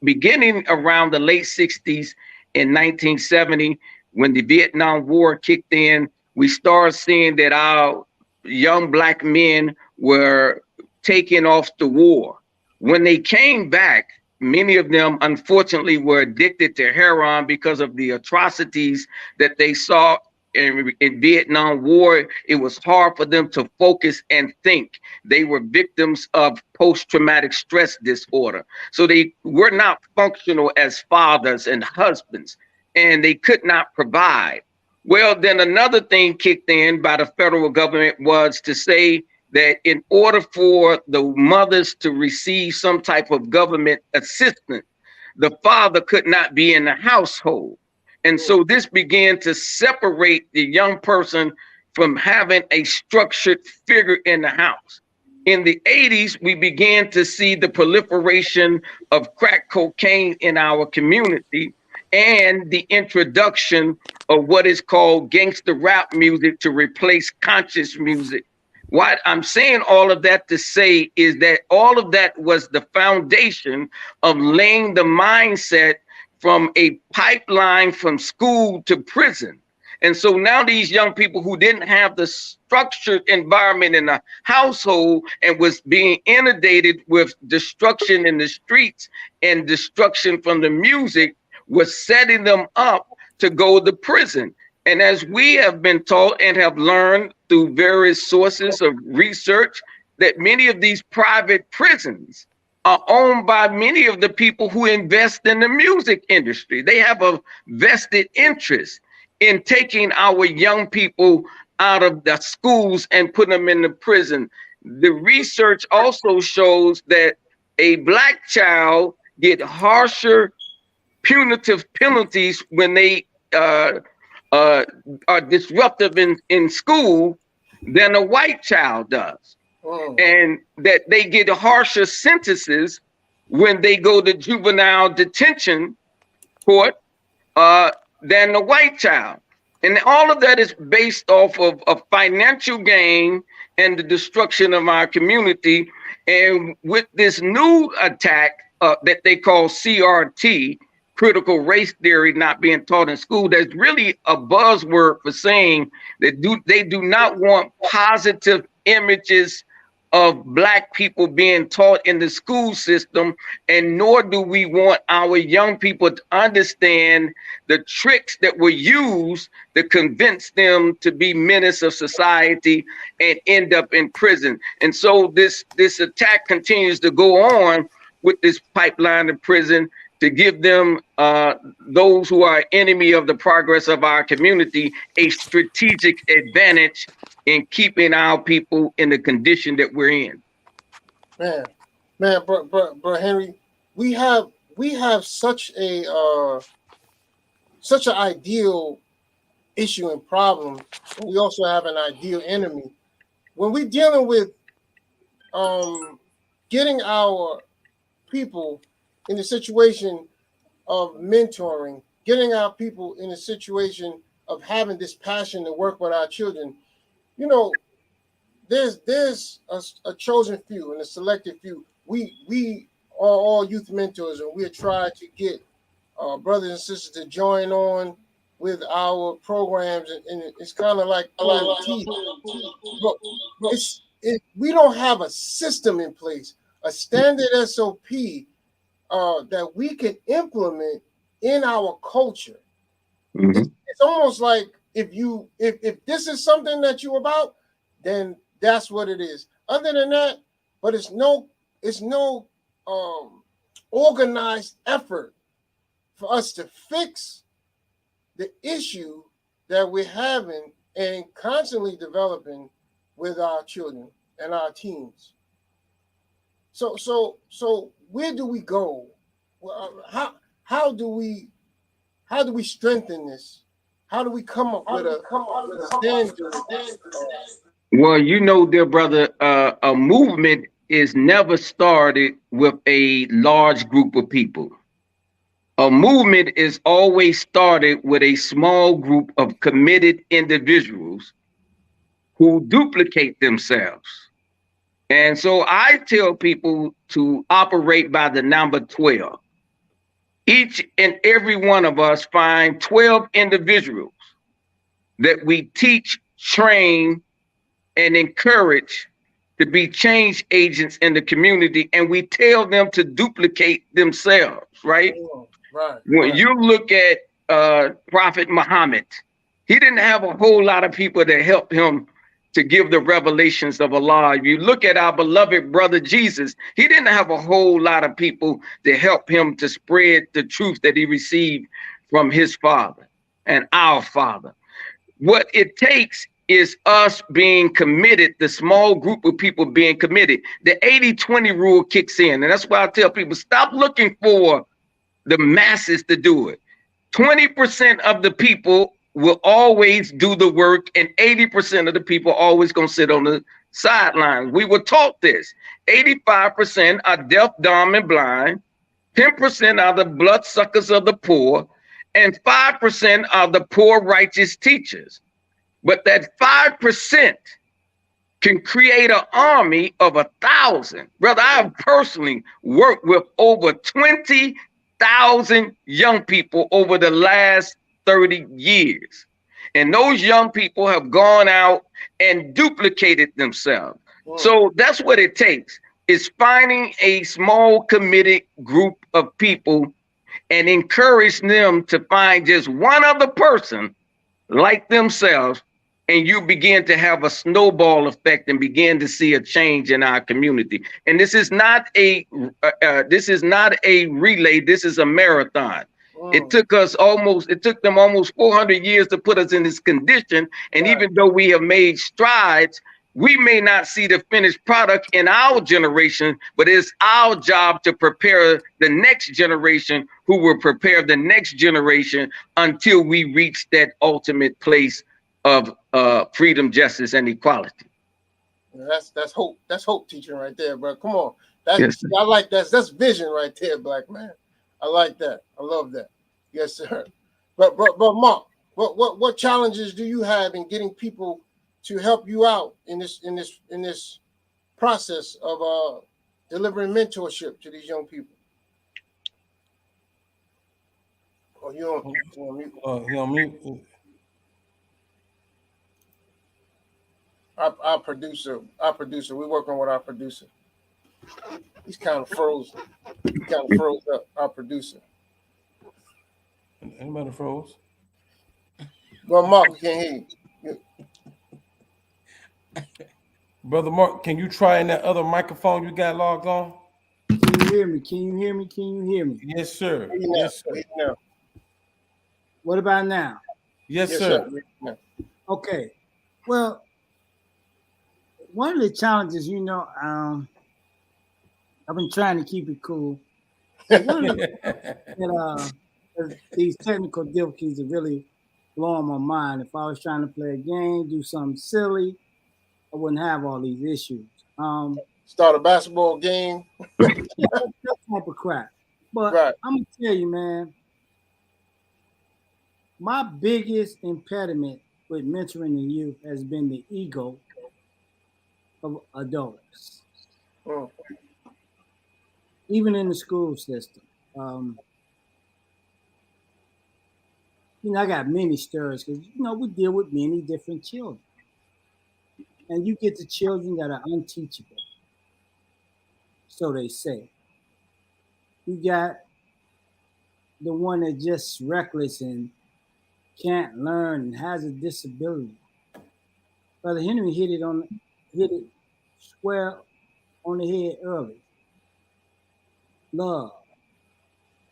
beginning around the late 60s. In 1970, when the Vietnam War kicked in, we started seeing that our young Black men were taking off the war. When they came back, many of them, unfortunately, were addicted to heroin because of the atrocities that they saw in Vietnam War. It was hard for them to focus and think. They were victims of post-traumatic stress disorder. So they were not functional as fathers and husbands, and they could not provide. Well, then another thing kicked in by the federal government was to say that in order for the mothers to receive some type of government assistance, the father could not be in the household. And so this began to separate the young person from having a structured figure in the house. In the 80s, we began to see the proliferation of crack cocaine in our community and the introduction of what is called gangster rap music to replace conscious music. What I'm saying all of that to say is that all of that was the foundation of laying the mindset from a pipeline from school to prison. And so now these young people who didn't have the structured environment in the household and was being inundated with destruction in the streets and destruction from the music was setting them up to go to prison. And as we have been taught and have learned through various sources of research, that many of these private prisons are owned by many of the people who invest in the music industry. They have a vested interest in taking our young people out of the schools and putting them in the prison. The research also shows that a Black child get harsher punitive penalties when they are disruptive in school than a white child does. And that they get harsher sentences when they go to juvenile detention court than the white child. And all of that is based off of a financial gain and the destruction of our community. And with this new attack that they call CRT, critical race theory, not being taught in school, that's really a buzzword for saying that they do not want positive images of Black people being taught in the school system, and nor do we want our young people to understand the tricks that were used to convince them to be menace of society and end up in prison. And so this attack continues to go on with this pipeline to prison to give them, those who are enemy of the progress of our community, a strategic advantage in keeping our people in the condition that we're in. Bro, Henry, we have such an ideal issue and problem. And we also have an ideal enemy. When we're dealing with getting our people in the situation of mentoring, getting our people in a situation of having this passion to work with our children, you know, there's a chosen few and a selected few. We are all youth mentors, and we try to get brothers and sisters to join on with our programs, and it's kind of like we don't have a system in place, a standard SOP that we can implement in our culture. Mm-hmm. It's almost like if this is something that you're about, then that's what it is. Other than that, but it's no organized effort for us to fix the issue that we're having and constantly developing with our children and our teens. So where do we go? How do we strengthen this? How do we come up with a standard? Well, you know, dear brother, a movement is never started with a large group of people. A movement is always started with a small group of committed individuals who duplicate themselves. And so I tell people to operate by the number 12. Each and every one of us find 12 individuals that we teach, train, and encourage to be change agents in the community, and we tell them to duplicate themselves, right? Right. When you look at Prophet Muhammad, he didn't have a whole lot of people that helped him to give the revelations of Allah. If you look at our beloved brother Jesus, he didn't have a whole lot of people to help him to spread the truth that he received from his Father and our Father. What it takes is us being committed, the small group of people being committed. The 80-20 rule kicks in. And that's why I tell people, stop looking for the masses to do it. 20% of the people will always do the work, and 80% of the people always gonna sit on the sidelines. We were taught this. 85% are deaf, dumb, and blind. 10% are the bloodsuckers of the poor, and 5% are the poor righteous teachers. But that 5% can create an army of 1,000. Brother, I have personally worked with over 20,000 young people over the last 30 years. And those young people have gone out and duplicated themselves. Whoa. So that's what it takes, is finding a small committed group of people and encourage them to find just one other person like themselves, and you begin to have a snowball effect and begin to see a change in our community. And this is not a relay. This is a marathon. Wow. It took them almost 400 years to put us in this condition. And even though we have made strides, we may not see the finished product in our generation, but it's our job to prepare the next generation who will prepare the next generation until we reach that ultimate place of freedom, justice, and equality. That's hope. That's hope teaching right there, bro. Come on. Yes, I like that. That's vision right there, black man. I like that. I love that. Yes, sir. But Mark, what challenges do you have in getting people to help you out in this process of delivering mentorship to these young people? Oh, you on mute? You on mute? Our producer, we're working with our producer. He's kind of froze. He kind of froze up, our producer. Anybody froze? Well, Mark, we can't hear you. Brother Mark, can you try in that other microphone you got logged on? Can you hear me? Can you hear me? Can you hear me? Yes, sir. Yes, sir. What about now? Yes, sir. Okay. Well, one of the challenges, I've been trying to keep it cool. One of these technical difficulties are really blowing my mind. If I was trying to play a game, do something silly, I wouldn't have all these issues. Start a basketball game. That type of crap. But I'm going to tell you, man, my biggest impediment with mentoring the youth has been the ego of adults. Oh. Even in the school system. I got many stories because, we deal with many different children. And you get the children that are unteachable. So they say. You got the one that's just reckless and can't learn and has a disability. Brother Henry hit it square on the head early. Love.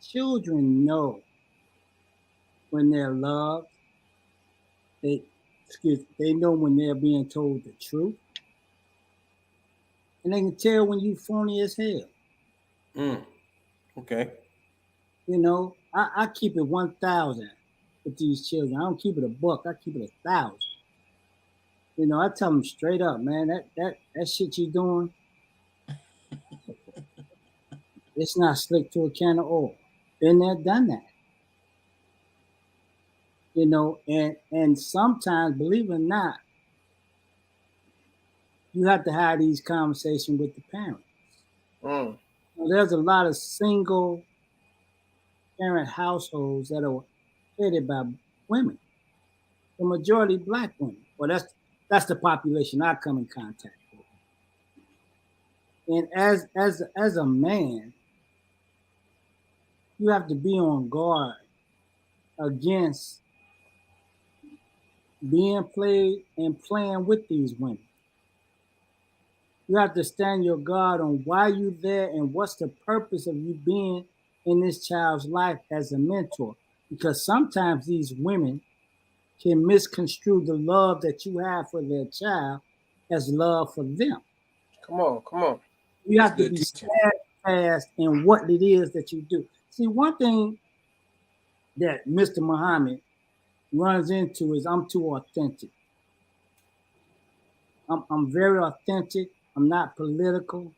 Children know when they're loved. They know when they're being told the truth. And they can tell when you phony as hell. Okay. I keep it 1,000 with these children. I don't keep it a buck. I keep it 1,000. I tell them straight up, man, that shit you doing, it's not slick to a can of oil. Been there, done that. And sometimes, believe it or not, you have to have these conversations with the parents. There's a lot of single parent households that are headed by women, the majority Black women. Well, that's the population I come in contact with. And as a man, you have to be on guard against being played and playing with these women. You have to stand your guard on why you're there and what's the purpose of you being in this child's life as a mentor. Because sometimes these women can misconstrue the love that you have for their child as love for them. Come on, come on. You have to be steadfast in what it is that you do. See, one thing that Mr. Muhammad runs into is I'm too authentic. I'm very authentic. I'm not political.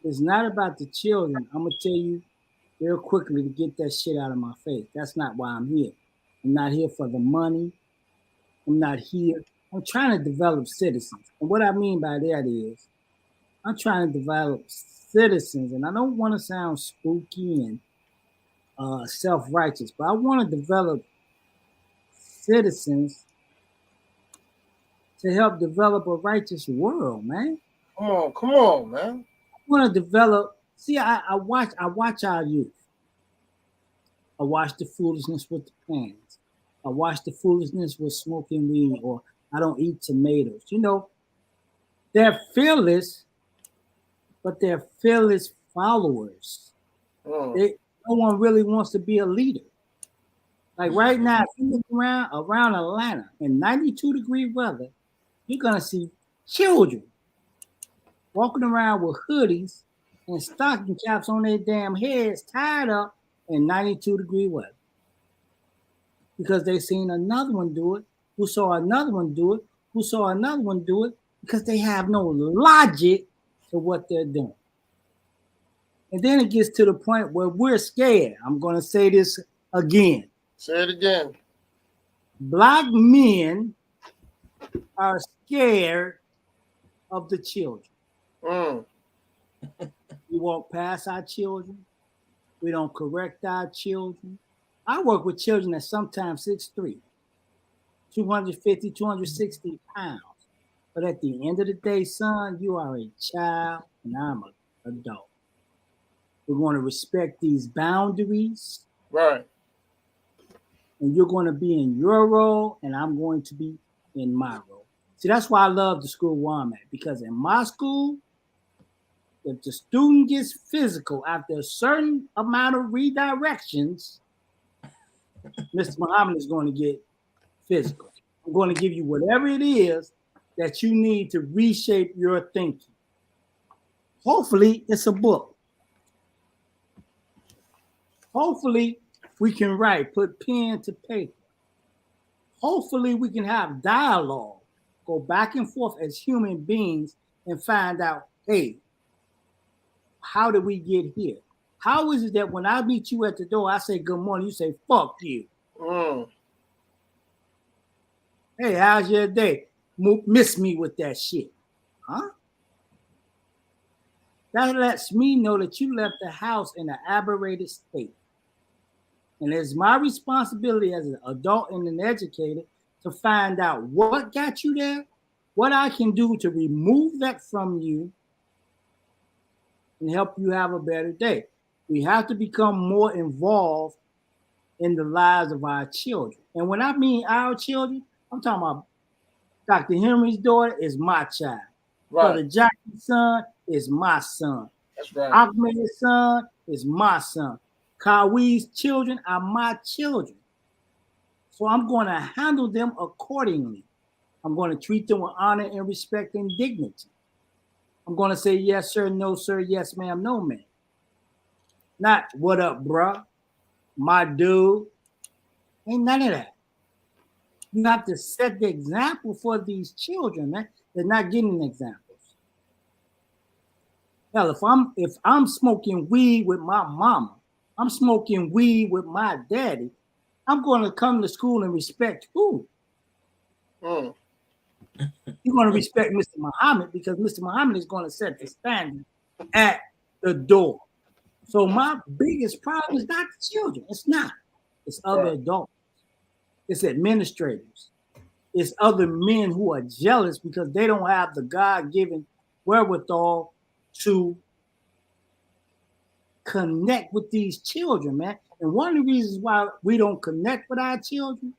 It's not about the children. I'm going to tell you real quickly to get that shit out of my face. That's not why I'm here. I'm not here for the money. I'm not here. I'm trying to develop citizens. And what I mean by that is I'm trying to develop citizens. And I don't want to sound spooky and self-righteous, but I want to develop citizens to help develop a righteous world, man. Come on, man. I want to develop. See, I watch our youth. I watch the foolishness with the pants. I watch the foolishness with smoking weed, or I don't eat tomatoes. You know, they're fearless, but they're fearless followers. No one really wants to be a leader. Like right now, if you look around Atlanta in 92-degree weather, you're gonna see children walking around with hoodies and stocking caps on their damn heads, tied up in 92-degree weather. Because they seen another one do it, who saw another one do it, who saw another one do it, because they have no logic to what they're doing. And then it gets to the point where we're scared. I'm going to say this again. Say it again. Black men are scared of the children. We walk past our children. We don't correct our children. I work with children that sometimes 6'3", 250, 260 pounds. But at the end of the day, son, you are a child and I'm an adult. We're going to respect these boundaries. Right. And you're going to be in your role and I'm going to be in my role. See, that's why I love the school where I'm at. Because in my school, if the student gets physical after a certain amount of redirections, Mr. Muhammad is going to get physical. I'm going to give you whatever it is that you need to reshape your thinking. Hopefully, it's a book. Hopefully, we can write, put pen to paper. Hopefully, we can have dialogue, go back and forth as human beings and find out, hey, how did we get here? How is it that when I meet you at the door, I say good morning, you say fuck you? Hey, how's your day? Miss me with that shit. Huh? That lets me know that you left the house in an aberrated state. And it's my responsibility as an adult and an educator to find out what got you there, what I can do to remove that from you and help you have a better day. We have to become more involved in the lives of our children. And when I mean our children, I'm talking about Dr. Henry's daughter is my child. Right. Brother Jackie's son is my son. That's right. Ahmed's son is my son. Kawi's children are my children. So I'm going to handle them accordingly. I'm going to treat them with honor and respect and dignity. I'm going to say yes, sir, no, sir, yes, ma'am, no, ma'am. Not what up, bruh, my dude. Ain't none of that. You have to set the example for these children, man. They're not getting examples. Hell, if I'm smoking weed with my mama, I'm smoking weed with my daddy, I'm going to come to school and respect who? You're going to respect Mr. Muhammad because Mr. Muhammad is going to set the standard at the door. So my biggest problem is not the children. It's not. It's other adults. It's administrators. It's other men who are jealous because they don't have the God-given wherewithal to connect with these children, man. And one of the reasons why we don't connect with our children,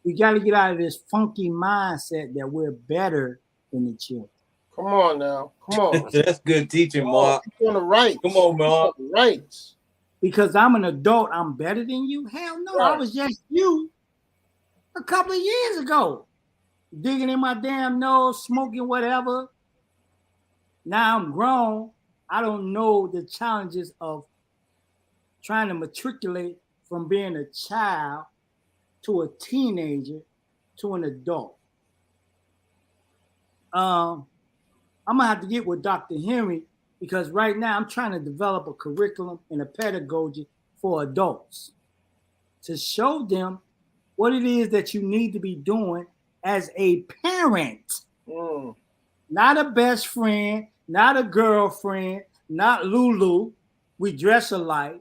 we got to get out of this funky mindset that we're better than the children. Come on now. Come on. That's good teaching, Mark. Keep on the rights. Come on, Mark. The rights. Because I'm an adult, I'm better than you? Hell no, Right. I was just you a couple of years ago. Digging in my damn nose, smoking whatever. Now I'm grown. I don't know the challenges of trying to matriculate from being a child to a teenager to an adult. I'm gonna have to get with Dr. Henry because right now I'm trying to develop a curriculum and a pedagogy for adults to show them what it is that you need to be doing as a parent, not a best friend, not a girlfriend, not Lulu. We dress alike.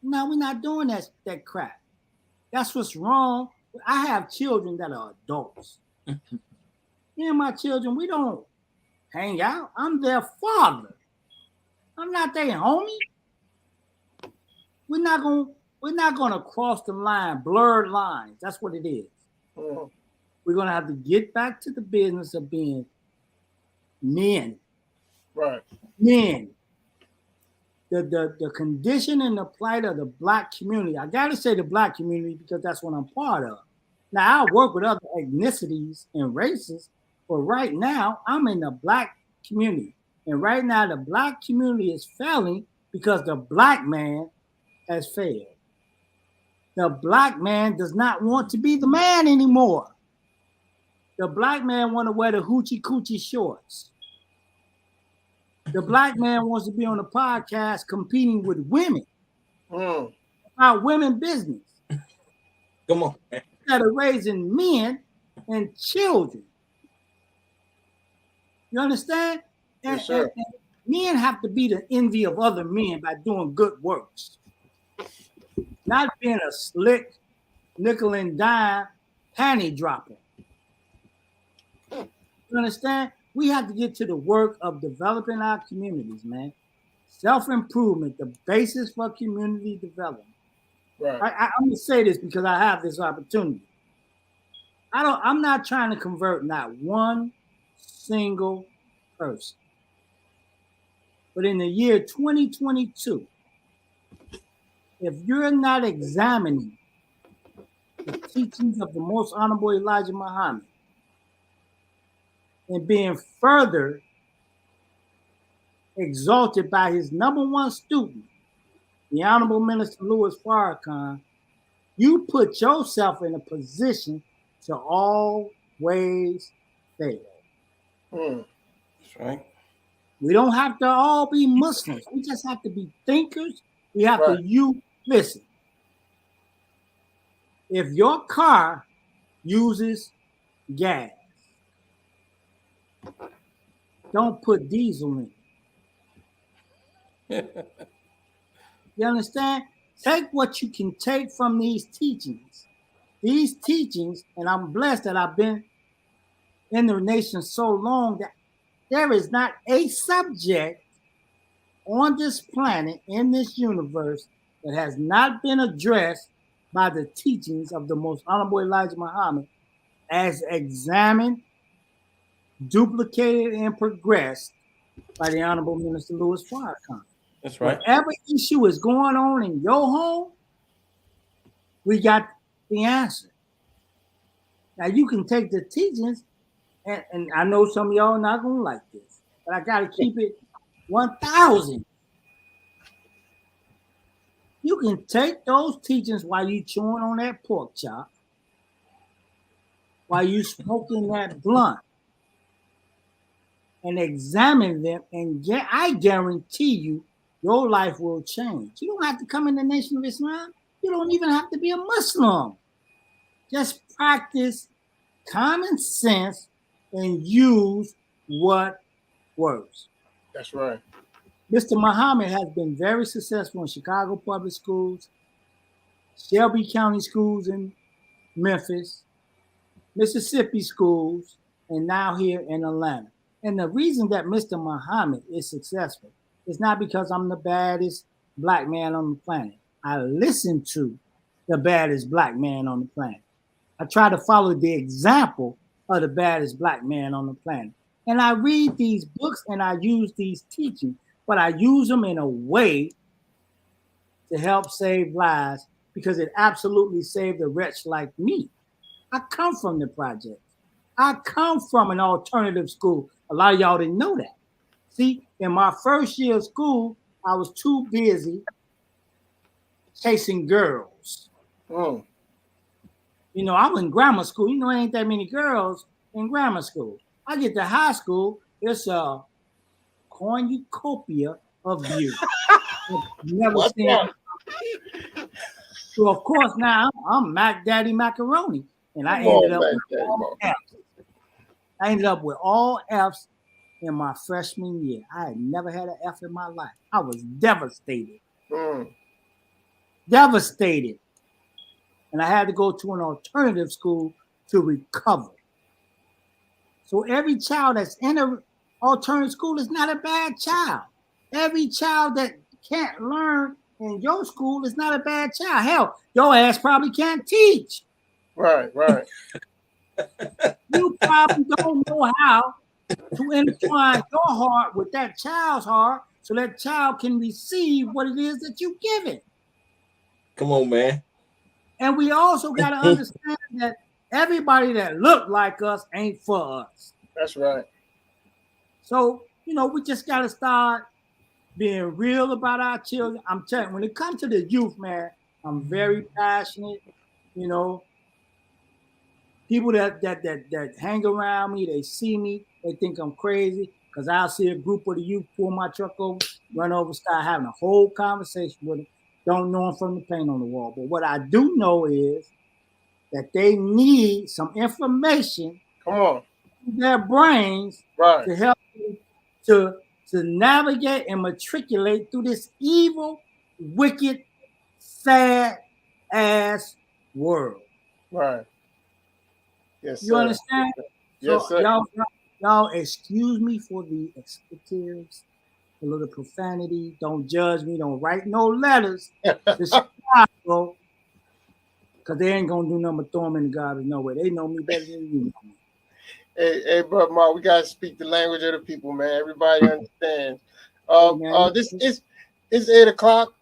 No, we're not doing that crap. That's what's wrong. I have children that are adults. Me and my children, we don't hang out. I'm their father. I'm not their homie. We're not gonna cross the line, blurred lines. That's what it is. We're gonna have to get back to the business of being men. Right. Men. The condition and the plight of the Black community. I gotta say the Black community because that's what I'm part of. Now I work with other ethnicities and races, but right now I'm in the Black community. And right now the Black community is failing because the Black man has failed. The Black man does not want to be the man anymore. The Black man want to wear the hoochie coochie shorts. The Black man wants to be on a podcast competing with women about women business. Come on. Instead of raising men and children. You understand? Yes, sir. And men have to be the envy of other men by doing good works. Not being a slick nickel and dime panty dropper. You understand? We have to get to the work of developing our communities, man. Self-improvement, the basis for community development. Right. I'm gonna say this because I have this opportunity. I'm not trying to convert not one single person. But in the year 2022, if you're not examining the teachings of the most honorable Elijah Muhammad and being further exalted by his number one student, the Honorable Minister Louis Farrakhan, you put yourself in a position to always fail. That's right. We don't have to all be Muslims. We just have to be thinkers. We have to listen. If your car uses gas, don't put diesel in it. You understand? Take what you can take from these teachings. These teachings, and I'm blessed that I've been in the nation so long that there is not a subject on this planet, in this universe, that has not been addressed by the teachings of the most honorable Elijah Muhammad as examined, duplicated, and progressed by the Honorable Minister Louis Farrakhan. That's right. Whatever issue is going on in your home, we got the answer. Now you can take the teachings, and I know some of y'all are not gonna like this, but I gotta keep it 1,000. You can take those teachings while you chewing on that pork chop, while you smoking that blunt, and examine them, and I guarantee you, your life will change. You don't have to come in the Nation of Islam. You don't even have to be a Muslim. Just practice common sense and use what works. That's right. Mr. Muhammad has been very successful in Chicago public schools, Shelby County schools in Memphis, Mississippi schools, and now here in Atlanta. And the reason that Mr. Muhammad is successful is not because I'm the baddest black man on the planet. I listen to the baddest black man on the planet. I try to follow the example of the baddest black man on the planet. And I read these books and I use these teachings, but I use them in a way to help save lives because it absolutely saved a wretch like me. I come from the project. I come from an alternative school. A lot of y'all didn't know that. See, in my first year of school, I was too busy chasing girls. Mm. You know, I was in grammar school. You know, there ain't that many girls in grammar school. I get to high school, it's a cornucopia of beauty. Never What's seen. that? So of course now I'm Mac Daddy Macaroni, and I Come on, ended up Mac with Daddy, all Mac. F's. I ended up with all F's in my freshman year. I had never had an F in my life. I was devastated. Mm. Devastated. And I had to go to an alternative school to recover. So every child that's in an alternative school is not a bad child. Every child that can't learn in your school is not a bad child. Hell, your ass probably can't teach. Right, right. You probably don't know how to intertwine your heart with that child's heart so that child can receive what it is that you give it. Come on, man. And we also got to understand that everybody that look like us ain't for us. That's right. So, you know, we just got to start being real about our children. I'm telling you, when it comes to the youth, man, I'm very passionate. You know, people that hang around me, they see me, they think I'm crazy because I'll see a group of the youth pull my truck over, run over, start having a whole conversation with them. Don't know them from the paint on the wall. But what I do know is that they need some information Come on. in their brains Right. to help them to navigate and matriculate through this evil, wicked, sad ass world. Right. Yes, You sir. understand? Yes, So sir. y'all excuse me for the expletives, a little profanity. Don't judge me. Don't write no letters to Chicago because they ain't gonna do nothing but throw them in the garbage. No way. They know me better than you know me. Hey, brother Mark, we gotta speak the language of the people, man. Everybody understands. Man. This is it's 8 o'clock.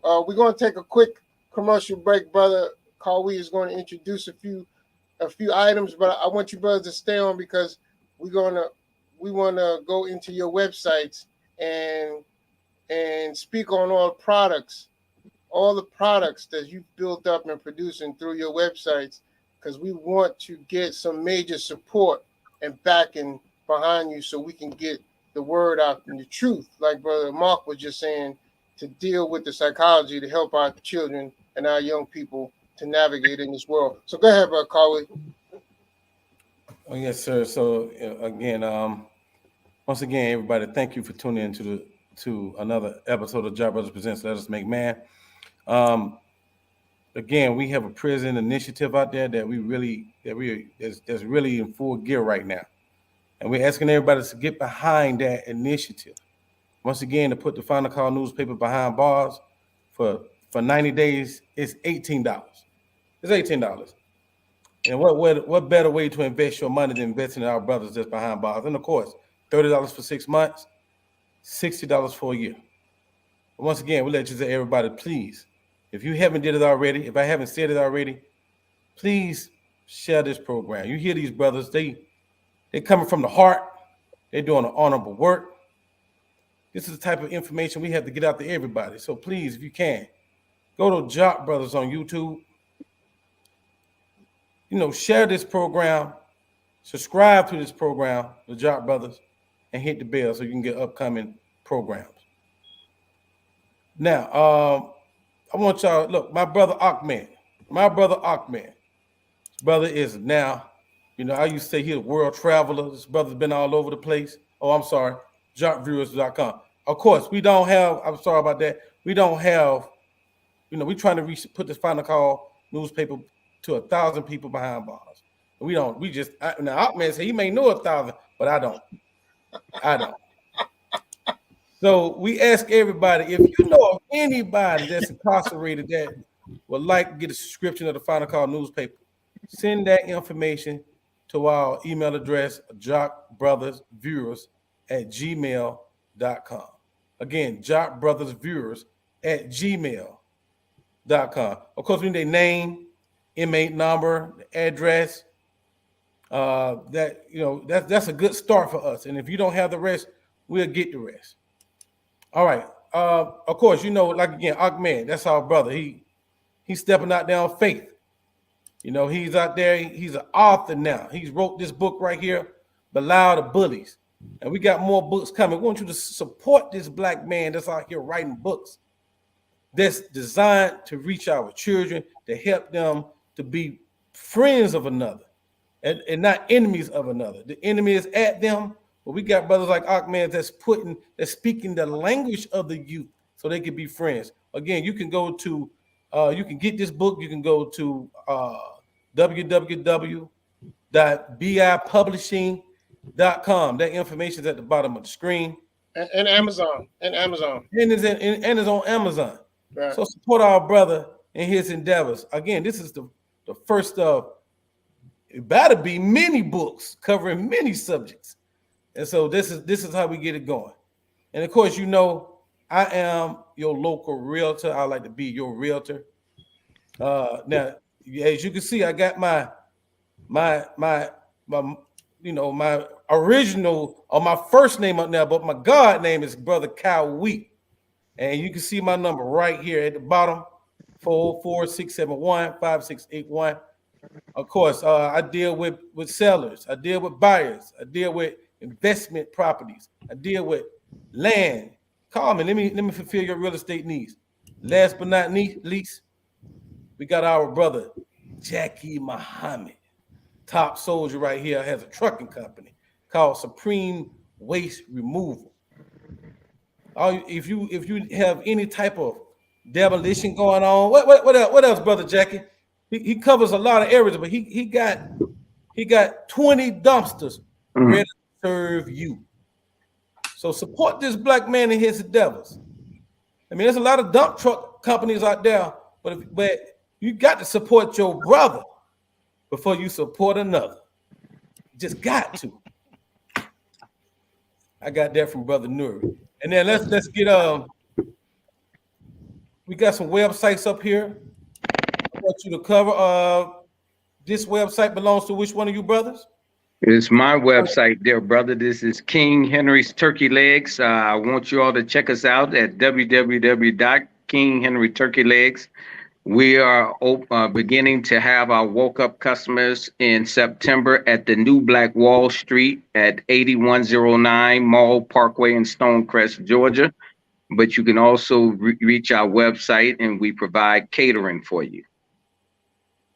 We're gonna take a quick commercial break, brother. Kawi is going to introduce a few items, but I want you brothers to stay on because we want to go into your websites and speak on all the products that you've built up and producing through your websites, because we want to get some major support and backing behind you so we can get the word out and the truth, like Brother Mark was just saying, to deal with the psychology to help our children and our young people to navigate in this world. So go ahead, Brother Carly. Oh, yes, sir. So again, once again, everybody, thank you for tuning in to another episode of Job Brothers Presents Let Us Make Man. Again, we have a prison initiative out there that's really in full gear right now. And we're asking everybody to get behind that initiative. Once again, to put the Final Call newspaper behind bars for 90 days, it's $18. It's $18. And what better way to invest your money than investing in our brothers that's behind bars? And of course, $30 for 6 months, $60 for a year. But once again, we let you say, everybody, please, if you haven't did it already, if I haven't said it already, please share this program. You hear these brothers, they coming from the heart. They're doing an honorable work. This is the type of information we have to get out to everybody. So please, if you can, go to Job Brothers on YouTube. You know, share this program, subscribe to this program, the Job Brothers, and hit the bell so you can get upcoming programs. Now, I want y'all, look, my brother Ahmed. His brother is now, you know, I used to say he's a world traveler. This brother's been all over the place. Oh, I'm sorry, jobviewers.com. Of course, we don't have, I'm sorry about that. We don't have, you know, we're trying to put this Final Call newspaper to 1,000 people behind bars. We just, now Ahmed said he may know 1,000, but I don't. I don't. So we ask everybody, if you know of anybody that's incarcerated that would like to get a subscription of the Final Call newspaper, send that information to our email address, jockbrothersviewers@gmail.com. Again, jockbrothersviewers@gmail.com. Of course, we need their name, inmate number, the address. That's a good start for us. And if you don't have the rest, we'll get the rest. All right. Of course, like again, Ahmed, that's our brother. He's stepping out there on faith. He's out there. He's an author now. He's wrote this book right here, Below the Bullies. And we got more books coming. We want you to support this black man that's out here writing books that's designed to reach our children, to help them to be friends of another and not enemies of another. The enemy is at them, but we got brothers like Ahmed that's speaking the language of the youth so they can be friends. Again, you can go to, you can get this book. You can go to www.bipublishing.com. That information is at the bottom of the screen. And Amazon. And it's on Amazon. Right. So support our brother in his endeavors. Again, this is the first of, it better be many books covering many subjects. And so this is how we get it going. And of course, I am your local realtor. I like to be your realtor. Now, as you can see, I got my original or my first name up there, but my God name is Brother Kyle Wheat. And you can see my number right here at the bottom, 404-671-5681. Of course, I deal with sellers. I deal with buyers. I deal with investment properties. I deal with land. Call me. Let me fulfill your real estate needs. Last but not least, we got our brother, D Mahoney. Top soldier right here, has a trucking company called Supreme Waste Removal. If you have any type of demolition going on, what else, brother Jackie? He covers a lot of areas, but he got 20 dumpsters ready to serve you. So support this black man in his endeavors. I mean, there's a lot of dump truck companies out there, but you got to support your brother before you support another. You just got to. I got that from Brother Nuri. And then let's get we got some websites up here. I want you to cover. This website belongs to which one of you brothers? It's my website there, brother. This is King Henry's Turkey Legs. I want you all to check us out at www.KingHenryTurkeyLegs. We are beginning to have our woke up customers in September at the new Black Wall Street at 8109 Mall Parkway in Stonecrest, Georgia. But you can also reach our website and we provide catering for you.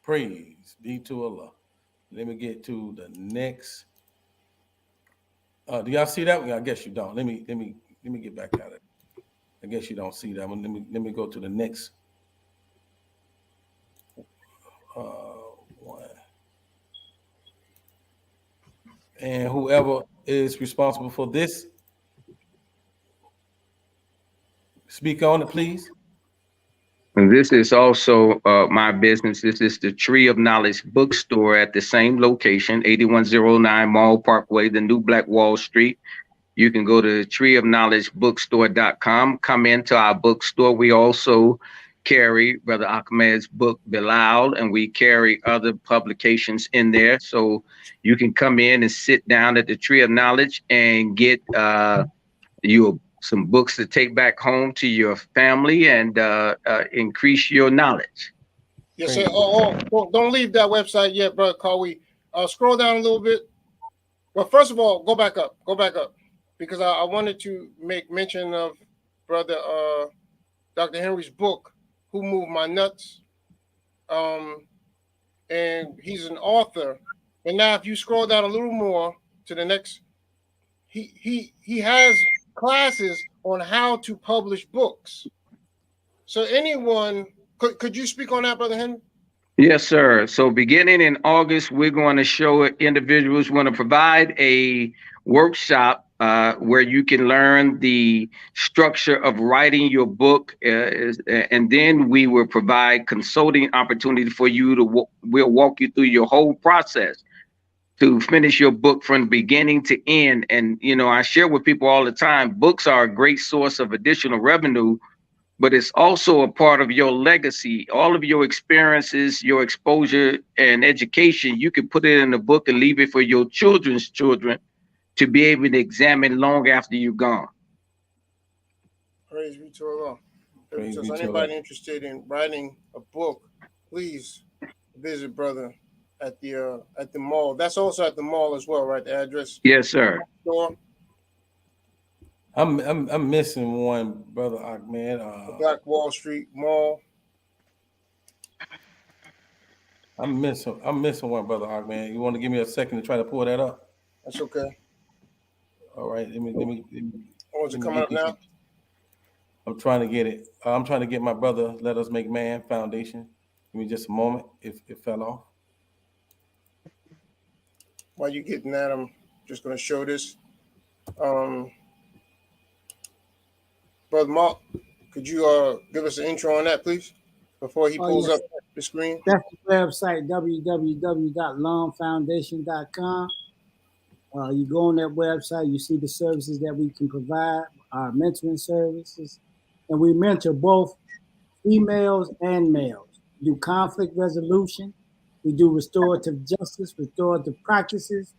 Praise be to Allah. Let me get to the next. Do y'all see that one? I guess you don't. Let me get back at it. I guess you don't see that one. Let me go to the next one. And whoever is responsible for this, speak on it, please. And this is also my business. This is the Tree of Knowledge Bookstore at the same location, 8109 Mall Parkway, the new Black Wall Street. You can go to treeofknowledgebookstore.com, come into our bookstore. We also carry Brother Ahmed's book, Bilal, and we carry other publications in there. So you can come in and sit down at the Tree of Knowledge and get some books to take back home to your family and increase your knowledge. Yes, sir. Don't leave that website yet, Brother Kawi. Scroll down a little bit. Well, first of all, go back up, because I wanted to make mention of Brother Dr. Henry's book, Who Moved My Nuts? And he's an author. And now if you scroll down a little more to the next, he has classes on how to publish books. So anyone, could you speak on that, Brother Henry? Yes, sir. So beginning in August, we're going to show individuals, we're going to provide a workshop where you can learn the structure of writing your book. And then we will provide consulting opportunity for you to, we'll walk you through your whole process to finish your book from beginning to end. And, you know, I share with people all the time, books are a great source of additional revenue, but it's also a part of your legacy. All of your experiences, your exposure and education, you can put it in a book and leave it for your children's children to be able to examine long after you're gone. Praise be to Allah. Praise be So to anybody Allah. interested in writing a book, please visit brother at the mall. That's also at the mall as well, right? The address. Yes, sir. Store, I'm missing one, brother Ahmed. the Black Wall Street Mall. I'm missing one, brother Ahmed. You want to give me a second to try to pull that up? That's okay. All right, let me Oh, is it let me coming get up these. now? I'm trying to get it. I'm trying to get my brother Let Us Make Man Foundation. Give me just a moment. If it fell off. While you're getting that, I'm just going to show this. Brother Mark, could you give us an intro on that, please, before he pulls up the screen? That's the website, www.longfoundation.com. You go on that website, you see the services that we can provide, our mentoring services, and we mentor both females and males. We do conflict resolution, we do restorative justice, restorative practices.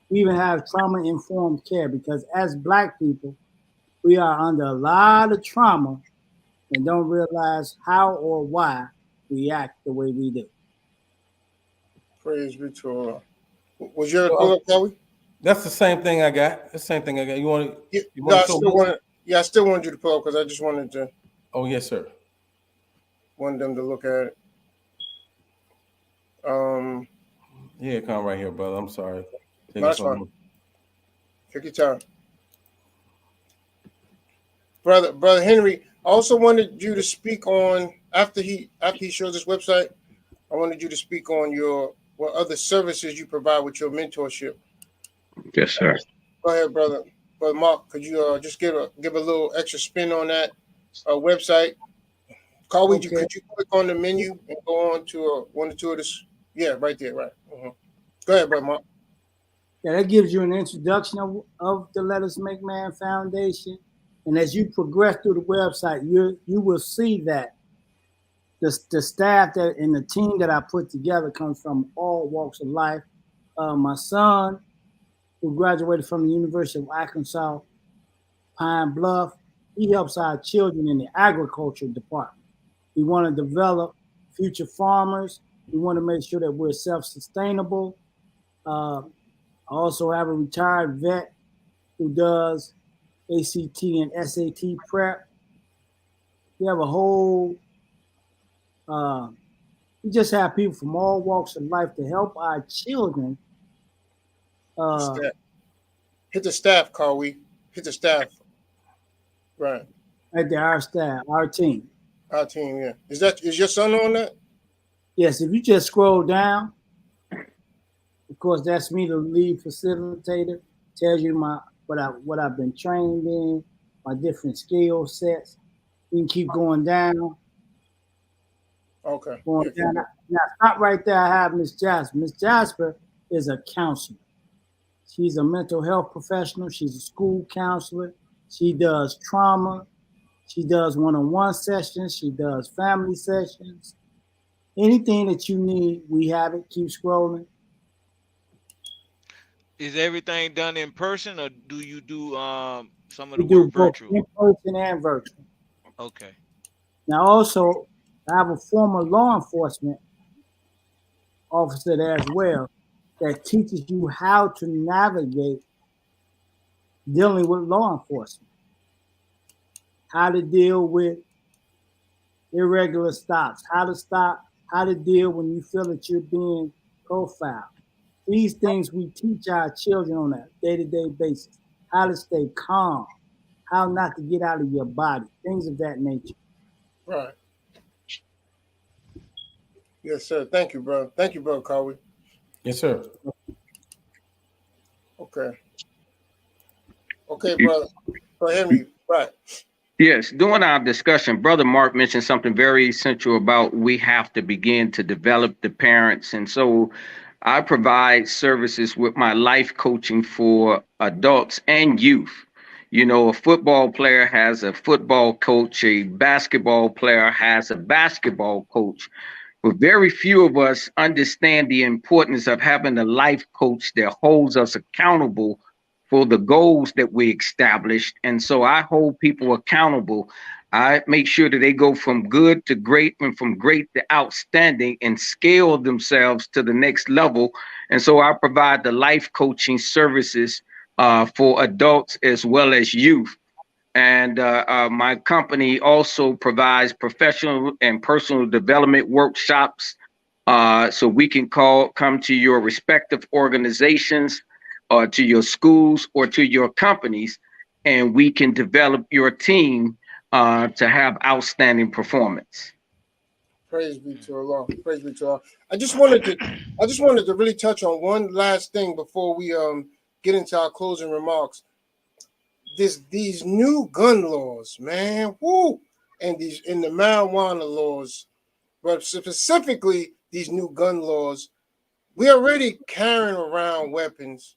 We even have trauma-informed care because as Black people, we are under a lot of trauma and don't realize how or why we act the way we do. Praise be to Allah. Was your pull up, Chloe? That's the same thing I got. That's the same thing I got. You want to? I still wanted you to pull up because I just wanted to. Oh yes, sir. Wanted them to look at it. Yeah, come right here, brother. I'm sorry. That's fine. Take your time. Brother Henry, I also wanted you to speak on after he shows this website. I wanted you to speak on what other services you provide with your mentorship. Yes, sir. Go ahead, brother. Brother Mark, could you just give a little extra spin on that website? Could you click on the menu and go on to one or two of this? Yeah, right there, right. Go ahead, brother Mark. Yeah, that gives you an introduction of the Let Us Make Man Foundation. And as you progress through the website, you will see that the staff that and the team that I put together comes from all walks of life. My son, who graduated from the University of Arkansas, Pine Bluff, he helps our children in the agriculture department. We want to develop future farmers. We want to make sure that we're self-sustainable. I also have a retired vet who does ACT and SAT prep. We have a whole, we just have people from all walks of life to help our children. Hit the staff, Carly. Hit the staff. Right. Right there, our staff, our team. Our team, yeah. Is your son on that? Yes, if you just scroll down, of course, that's me, the lead facilitator. Tells you what I've been trained in, my different skill sets. You can keep going down. Okay. Going down. Now, stop right there. I have Miss Jasper. Miss Jasper is a counselor. She's a mental health professional. She's a school counselor. She does trauma. She does one-on-one sessions. She does family sessions. Anything that you need, we have it. Keep scrolling. Is everything done in person, or do you do some of the work virtual? In person and virtual. Okay. Now, also, I have a former law enforcement officer there as well that teaches you how to navigate dealing with law enforcement, how to deal with irregular stops, how to deal when you feel that you're being profiled. These things we teach our children on a day-to-day basis, how to stay calm, how not to get out of your body, things of that nature. Right. Yes, sir. Thank you, bro. Thank you, bro, Carly. Yes, sir. Okay. Okay, brother. So Henry, right. Yes, during our discussion, Brother Mark mentioned something very essential about we have to begin to develop the parents. And so I provide services with my life coaching for adults and youth. You know, a football player has a football coach, a basketball player has a basketball coach. But very few of us understand the importance of having a life coach that holds us accountable for the goals that we established. And so I hold people accountable. I make sure that they go from good to great and from great to outstanding and scale themselves to the next level. And so I provide the life coaching services for adults as well as youth. And my company also provides professional and personal development workshops. So we can come to your respective organizations or to your schools or to your companies, and we can develop your team to have outstanding performance. Praise be to Allah. Praise be to Allah. I just wanted to really touch on one last thing before we get into our closing remarks. These new gun laws, man, whoo, and the marijuana laws, but specifically these new gun laws, we're already carrying around weapons,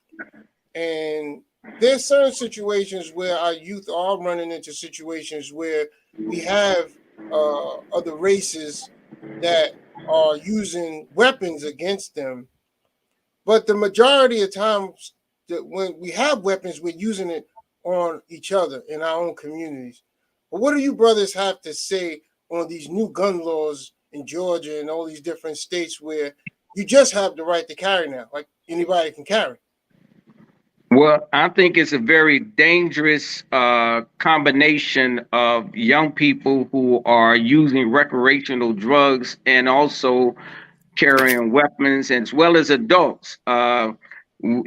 and there's certain situations where our youth are running into situations where we have other races that are using weapons against them, but the majority of times that when we have weapons, we're using it on each other in our own communities. But what do you brothers have to say on these new gun laws in Georgia and all these different states where you just have the right to carry now, like anybody can carry? Well, I think it's a very dangerous combination of young people who are using recreational drugs and also carrying weapons, as well as adults.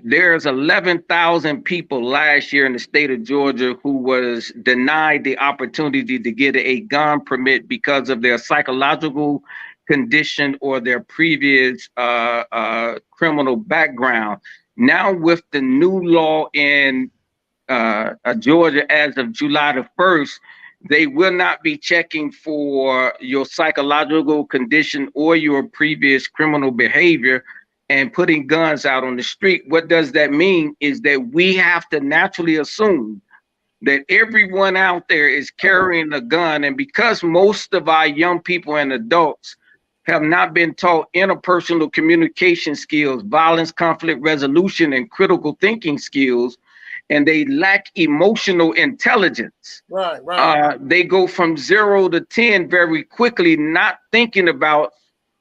There's 11,000 people last year in the state of Georgia who was denied the opportunity to get a gun permit because of their psychological condition or their previous criminal background. Now, with the new law in Georgia as of July the 1st, they will not be checking for your psychological condition or your previous criminal behavior and putting guns out on the street. What does that mean is that we have to naturally assume that everyone out there is carrying a gun. And because most of our young people and adults have not been taught interpersonal communication skills, violence, conflict resolution, and critical thinking skills, and they lack emotional intelligence. Right. They go from 0 to 10 very quickly, not thinking about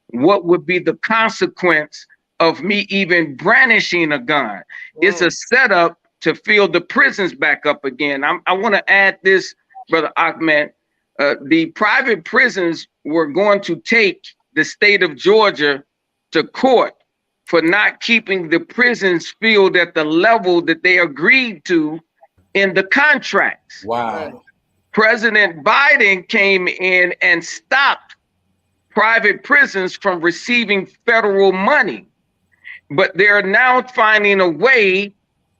what would be the consequence of me even brandishing a gun. It's a setup to fill the prisons back up again. I want to add this, Brother Ahmed. The private prisons were going to take the state of Georgia to court for not keeping the prisons filled at the level that they agreed to in the contracts. Wow. President Biden came in and stopped private prisons from receiving federal money, but they're now finding a way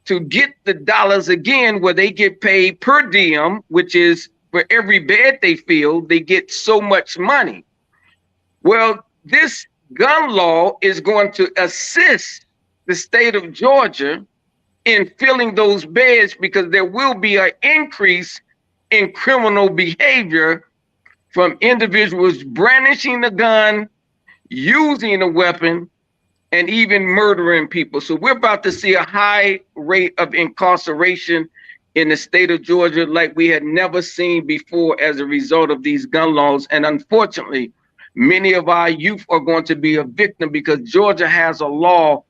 to get the dollars again where they get paid per diem, which is for every bed they fill, they get so much money. Well, this gun law is going to assist the state of Georgia in filling those beds because there will be an increase in criminal behavior from individuals brandishing a gun, using a weapon, and even murdering people. So we're about to see a high rate of incarceration in the state of Georgia like we had never seen before as a result of these gun laws. And unfortunately, many of our youth are going to be a victim because Georgia has a law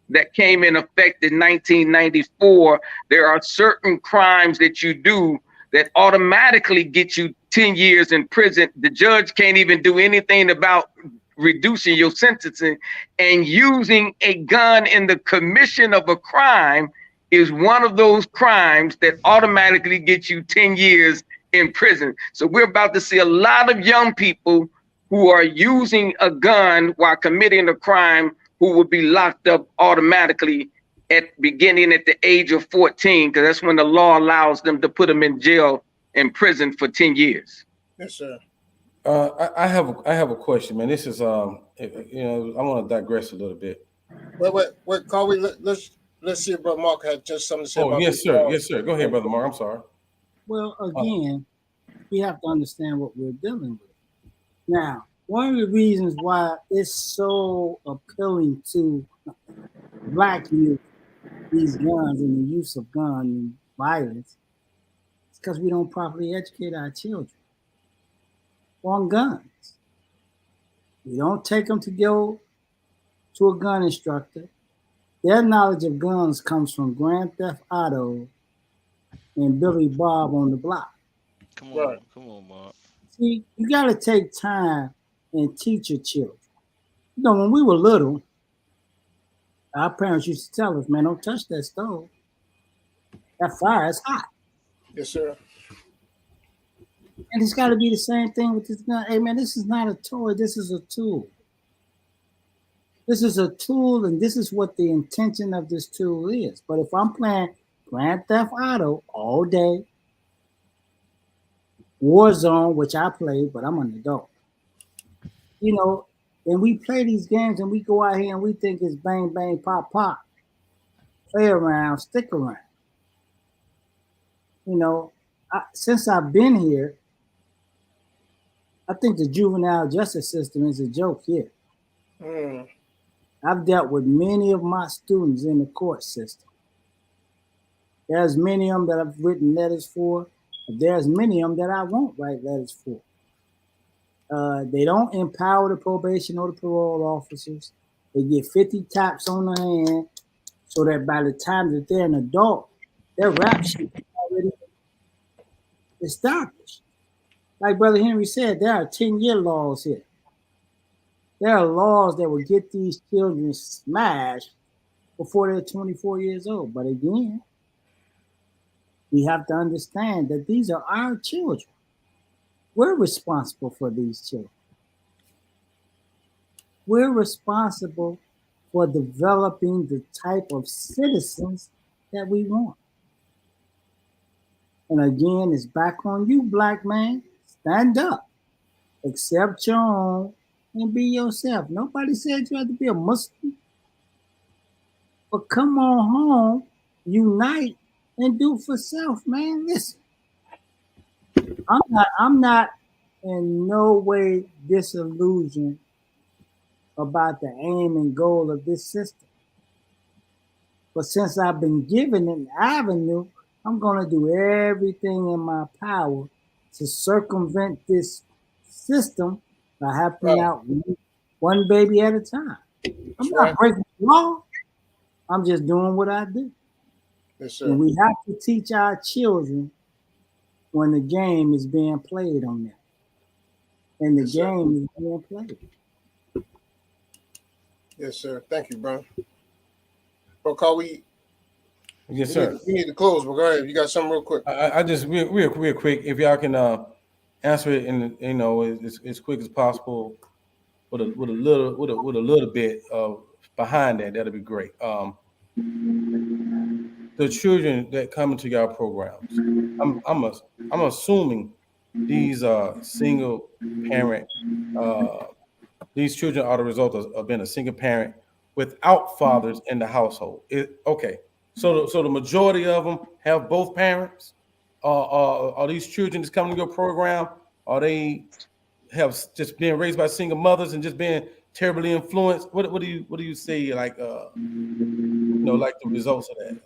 that came in effect in 1994. There are certain crimes that you do that automatically get you 10 years in prison. The judge can't even do anything about reducing your sentencing, and using a gun in the commission of a crime is one of those crimes that automatically get you 10 years in prison. So we're about to see a lot of young people who are using a gun while committing a crime who will be locked up automatically beginning at the age of 14, because that's when the law allows them to put them in jail, in prison for 10 years. Yes, sir. I have a question, man. This is you know, I want to digress a little bit. Wait, Carl, let's see if Brother Mark had just something to say Oh, about yes, sir. Yes, sir. Go ahead, Brother Mark. I'm sorry. Well, again, we have to understand what we're dealing with. Now, one of the reasons why it's so appealing to Black youth, these guns and the use of gun and violence, is because we don't properly educate our children on guns. We don't take them to go to a gun instructor. Their knowledge of guns comes from Grand Theft Auto and Billy Bob on the block. Come on, Mark. See, you got to take time and teach your children. You know, when we were little, our parents used to tell us, man, don't touch that stove. That fire is hot. Yes, sir. And it's got to be the same thing with this gun. Hey, man, this is not a toy. This is a tool. This is a tool, and this is what the intention of this tool is. But if I'm playing Grand Theft Auto all day, Warzone, which I play, but I'm an adult, you know, and we play these games and we go out here and we think it's bang, bang, pop, pop. Play around, stick around. You know, since I've been here, I think the juvenile justice system is a joke here. I've dealt with many of my students in the court system. There's many of them that I've written letters for. There's many of them that I won't write letters for. They don't empower the probation or the parole officers. They get 50 taps on the hand so that by the time that they're an adult, their rap sheet is already established. Like Brother Henry said, there are 10-year laws here. There are laws that will get these children smashed before they're 24 years old. But again, we have to understand that these are our children. We're responsible for these children. We're responsible for developing the type of citizens that we want. And again, it's back on you, Black man. Stand up. Accept your own and be yourself. Nobody said you had to be a Muslim. But come on home, unite, and do for self, man. Listen. I'm not in no way disillusioned about the aim and goal of this system. But since I've been given an avenue, I'm going to do everything in my power to circumvent this system by helping out one baby at a time. I'm not breaking the law. I'm just doing what I do. Yes, sir. And we have to teach our children when the game is being played on them. And the game is being played. Yes, sir. Thank you, bro. Bro, Carl, Yes, sir. We need to close, but go ahead. You got something real quick. I just real quick, if y'all can answer it in, you know, as quick as possible with a little bit of behind that, that'll be great. The children that come into y'all programs, I'm assuming these are single parent. These children are the result of being a single parent without fathers in the household. Okay, so the majority of them have both parents. Are these children that's coming to your program? Are they have just been raised by single mothers and just being terribly influenced? What do you say, like like the results of that?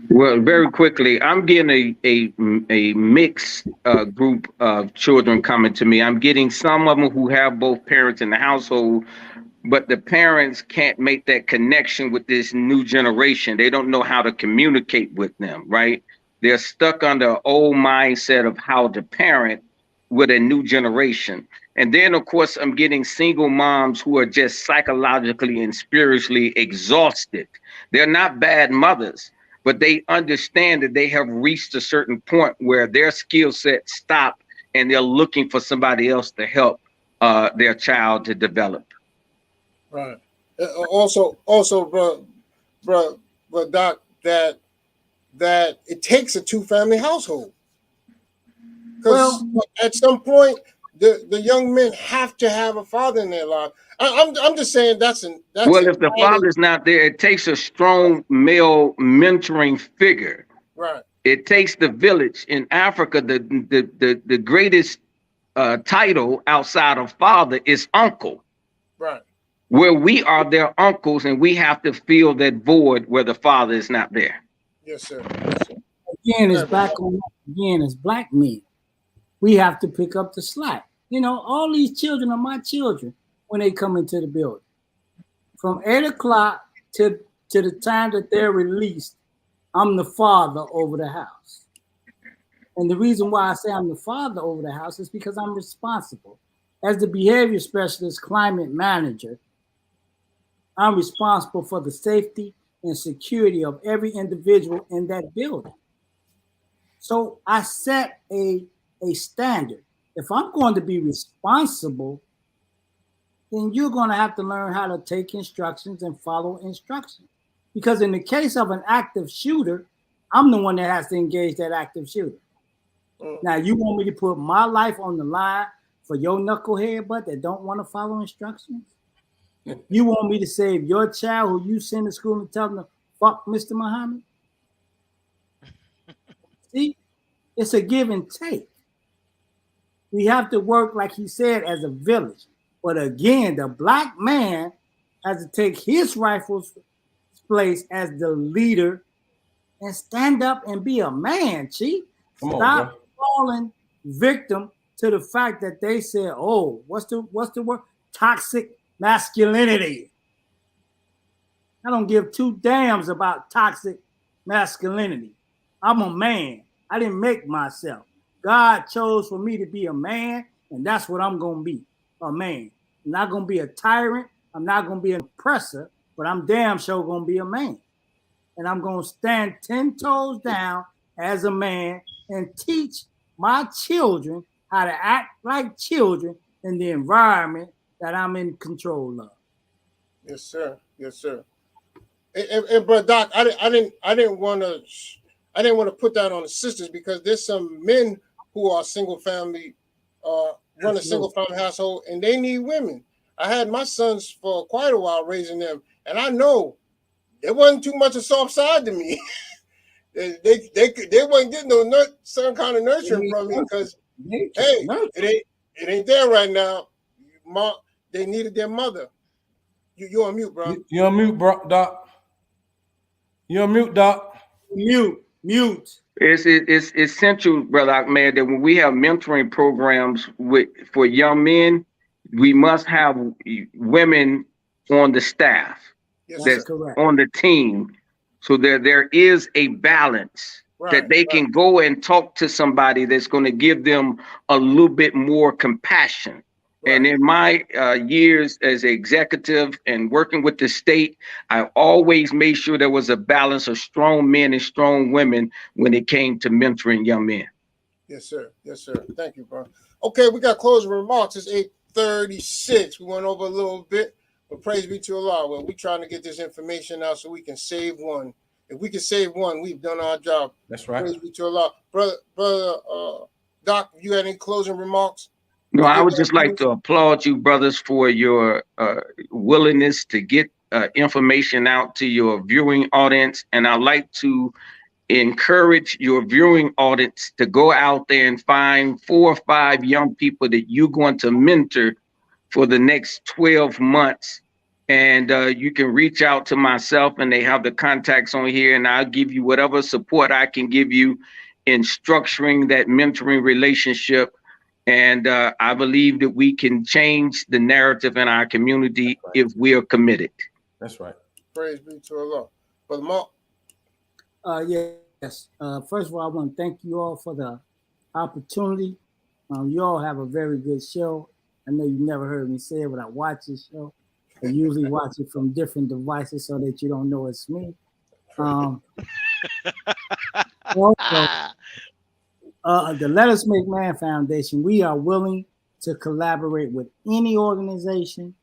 Well, very quickly, I'm getting a mixed group of children coming to me. I'm getting some of them who have both parents in the household, but the parents can't make that connection with this new generation. They don't know how to communicate with them, right? They're stuck under an old mindset of how to parent with a new generation. And then, of course, I'm getting single moms who are just psychologically and spiritually exhausted. They're not bad mothers, but they understand that they have reached a certain point where their skill set stop and they're looking for somebody else to help their child to develop. Right. Also, bro, but Doc, that it takes a 2-family household. Because at some point, the young men have to have a father in their life. I'm just saying that's well, if the father's not there, it takes a strong male mentoring figure. Right. It takes the village. In Africa, the greatest title outside of father is uncle. Right. Where we are their uncles, and we have to fill that void where the father is not there. Yes, sir. Yes, sir. Again, it's back on again as black men. We have to pick up the slack. You know, all these children are my children when they come into the building. From 8 o'clock to the time that they're released, I'm the father over the house. And the reason why I say I'm the father over the house is because I'm responsible. As the behavior specialist, climate manager, I'm responsible for the safety and security of every individual in that building. So I set a standard. If I'm going to be responsible, then you're going to have to learn how to take instructions and follow instructions. Because in the case of an active shooter, I'm the one that has to engage that active shooter. Now, you want me to put my life on the line for your knucklehead butt that don't want to follow instructions? You want me to save your child who you send to school and tell them to fuck Mr. Muhammad? See, it's a give and take. We have to work, like he said, as a village. But again, the black man has to take his rightful place as the leader and stand up and be a man, Chief. Stop falling victim to the fact that they said, oh, what's the word? Toxic masculinity. I don't give two damns about toxic masculinity. I'm a man. I didn't make myself. God chose for me to be a man, and that's what I'm going to be, a man. I'm not going to be a tyrant. I'm not going to be an oppressor, but I'm damn sure going to be a man. And I'm going to stand 10 toes down as a man and teach my children how to act like children in the environment that I'm in control of. Yes, sir. Yes, sir. And but Doc, I didn't want to put that on the sisters, because there's some men who are single family, run a single family household, and they need women. I had my sons for quite a while raising them, and I know there wasn't too much of soft side to me. they wasn't getting some kind of nurturing from me, because it ain't there right now. They needed their mother. You on mute, bro. You on mute, bro, Doc. You on mute, Doc. Mute. It's essential, Brother Ahmed, that when we have mentoring programs for young men, we must have women on the staff, that's on the team, so there is a balance, that they can go and talk to somebody that's going to give them a little bit more compassion. And in my years as an executive and working with the state, I always made sure there was a balance of strong men and strong women when it came to mentoring young men. Yes, sir. Yes, sir. Thank you, bro. Okay, we got closing remarks. It's 8:36. We went over a little bit, but praise be to Allah. Well, we're trying to get this information out so we can save one. If we can save one, we've done our job. That's right. Praise be to Allah. Brother Doc, you had any closing remarks? No, I would just like to applaud you, brothers, for your willingness to get information out to your viewing audience. And I'd like to encourage your viewing audience to go out there and find 4 or 5 young people that you're going to mentor for the next 12 months. And you can reach out to myself, and they have the contacts on here, and I'll give you whatever support I can give you in structuring that mentoring relationship. And I believe that we can change the narrative in our community if we are committed. That's right. Praise be to Allah. Brother Mark. Yes. First of all, I want to thank you all for the opportunity. You all have a very good show. I know you never heard me say it, but I watch this show. I usually watch it from different devices so that you don't know it's me. The Let Us Make Man Foundation, we are willing to collaborate with any organization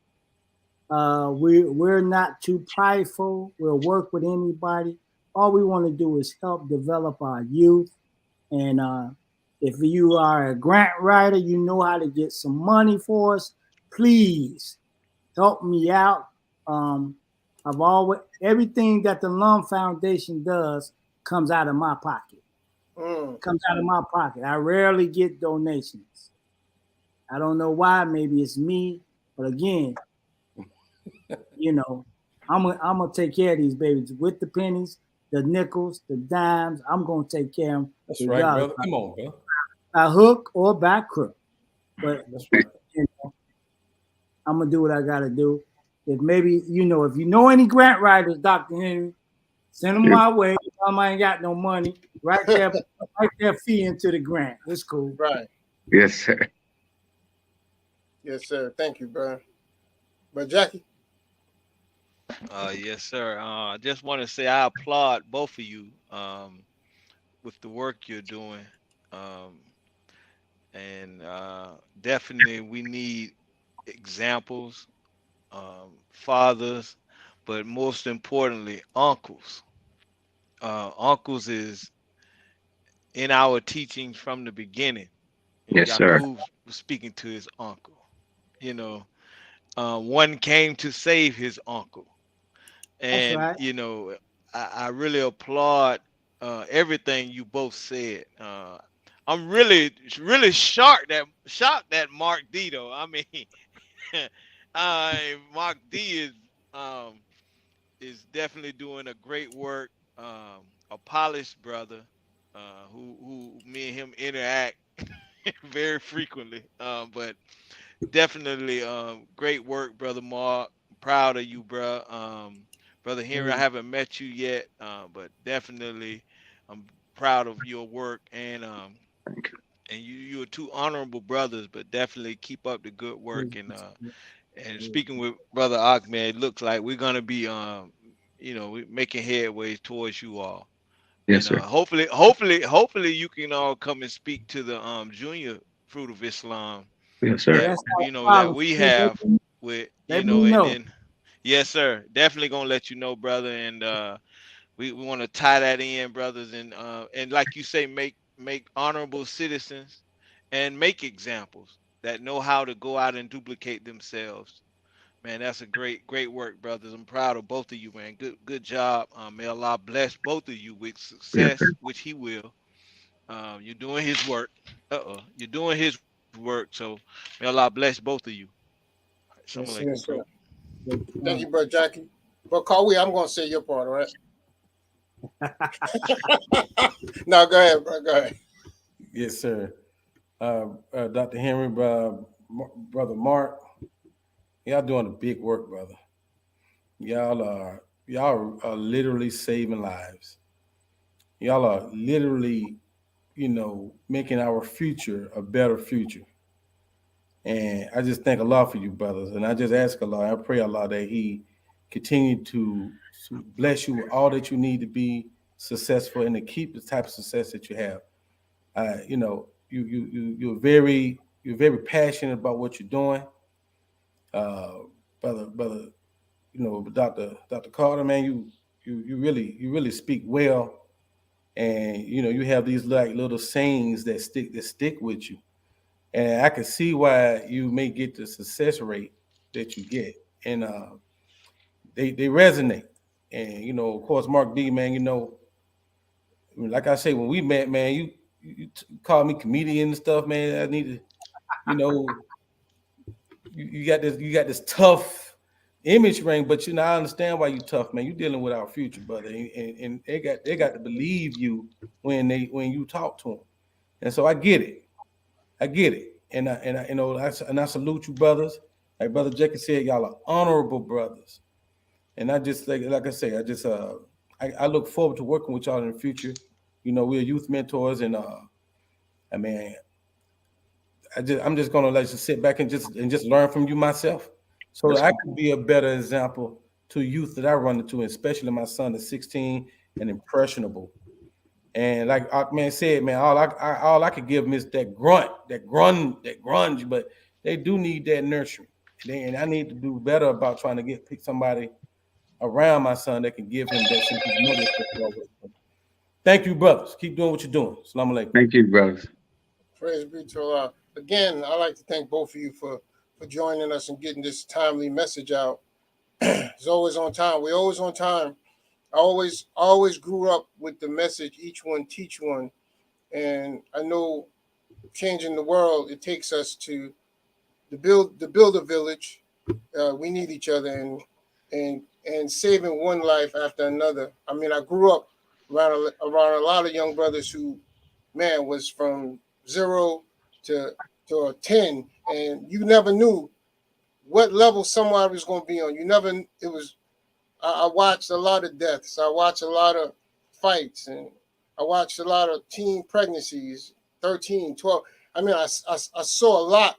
We're not too prideful. We'll work with anybody. All we want to do is help develop our youth. And if you are a grant writer, you know how to get some money for us. Please help me out. I've always everything that the Lum Foundation does comes out of my pocket. Comes out of my pocket. I rarely get donations. I don't know why. Maybe it's me, but again, you know, I'm gonna take care of these babies with the pennies, the nickels, the dimes. I'm gonna take care of them. That's right, brother. Come on, bro. By hook or by crook. But That's right. you know, I'm gonna do what I gotta do. If maybe if you know any grant writers, Dr. Henry, send them my way. I ain't got no money. Write their fee into the grant. It's cool. Right. Yes, sir. Yes, sir. Thank you, bro. But Jackie. Yes, sir. I just want to say I applaud both of you with the work you're doing. Um, and definitely we need examples, fathers, but most importantly, uncles. Uncles is in our teachings from the beginning. Yes, sir. Yakub was speaking to his uncle. You know, one came to save his uncle. That's And right. I really applaud everything you both said. I'm really shocked that Mark D though. I mean, Mark D is definitely doing a great work. A polished brother who me and him interact very frequently. But definitely great work, brother Mark. Proud of you, bro. Brother Henry, I haven't met you yet, but definitely I'm proud of your work, and Thank you. you are two honorable brothers, but definitely keep up the good work. And speaking with brother Ahmed, it looks like we're gonna be we making headways towards you all. Yes, And sir. hopefully you can all come and speak to the junior Fruit of Islam Yes, Yeah, sir. that that's our that problem. we have with Let me and know. then yes sir, definitely gonna let you know, brother. And we want to tie that in, brothers, and like you say, make honorable citizens and make examples that know how to go out and duplicate themselves. Man, that's a great work, brothers. I'm proud of both of you, man. Good job. May Allah bless both of you with Yes, sir. success, which He will. You're doing His work. You're doing His work. So may Allah bless both of you. Assalamu Yes, alaikum, yes, bro. sir. Thank you, bro, Jackie. But Kawhi, I'm gonna say your part, all right? No, go ahead, bro. Go ahead. Yes, sir. Dr. Henry, brother Mark, y'all doing a big work, brother. Y'all are literally saving lives. Y'all are literally, making our future a better future. And I just thank Allah for you, brothers. And I just ask Allah, I pray Allah that He continue to bless you with all that you need to be successful and to keep the type of success that you have. You're very passionate about what you're doing, uh, brother. Dr. Carter, man, you really speak well, and you have these like little sayings that stick with you, and I can see why you may get the success rate that you get, and they resonate, and of course, Mark D, man, like I say, when we met, man, you called me comedian and stuff, man. I need to, you know, you got this tough image ring, but I understand why you tough, man. You dealing with our future, brother, and they got to believe you when you talk to them, and so I get it, and I salute you, brothers. Like Brother Jackie said, y'all are honorable brothers, and I just like I say, I look forward to working with y'all in the future. We're youth mentors, and I mean, I'm just gonna let you sit back and just learn from you myself, so Yes, that I sir. can be a better example to youth that I run into, especially my son is 16 and impressionable. And like Ahmed said, man, all I could give them is that grunt, that grunge, but they do need that nurturing. And I need to do better about trying to pick somebody around my son that can give him that sense of mother. Thank you, brothers. Keep doing what you're doing. Assalamu alaikum. Thank you, brothers. Praise be to Allah. Again, I'd like to thank both of you for joining us and getting this timely message out. It's always on time. We're always on time. I always grew up with the message, each one teach one. And I know changing the world, it takes us to build a village. We need each other and saving one life after another. I mean, I grew up around a lot of young brothers who, man, was from 0 to 10, and you never knew what level somebody was going to be on. You never. It was. I watched a lot of deaths. I watched a lot of fights, and I watched a lot of teen pregnancies, 13, 12. I mean, I saw a lot,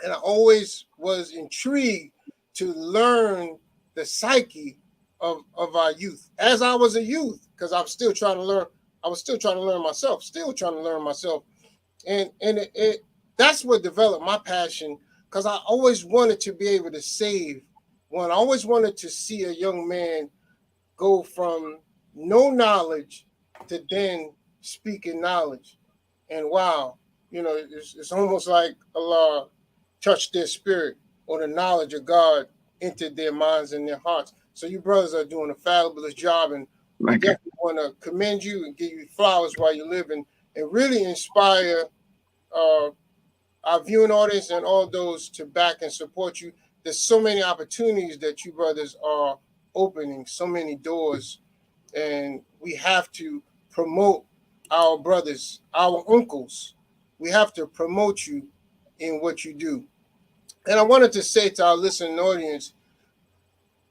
and I always was intrigued to learn the psyche of our youth. As I was a youth, because I'm still trying to learn. I was still trying to learn myself. And that's what developed my passion, because I always wanted to be able to save one. I always wanted to see a young man go from no knowledge to then speaking knowledge. And wow, it's almost like Allah touched their spirit, or the knowledge of God entered their minds and their hearts. So you brothers are doing a fabulous job, and I definitely want to commend you and give you flowers while you live, and really inspire our viewing audience and all those to back and support you. There's so many opportunities that you brothers are opening, so many doors, and we have to promote our brothers, our uncles. We have to promote you in what you do. And I wanted to say to our listening audience,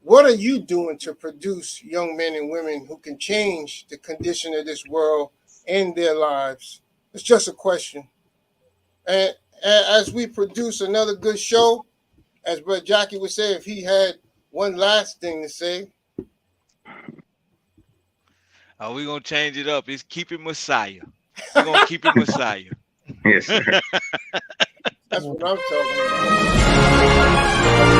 what are you doing to produce young men and women who can change the condition of this world and their lives? It's just a question. And as we produce another good show, as Brother Jackie would say, if he had one last thing to say. Oh, we're going to change it up. It's keep it Messiah. We're going to keep it Messiah. Yes, sir. That's what I'm talking about.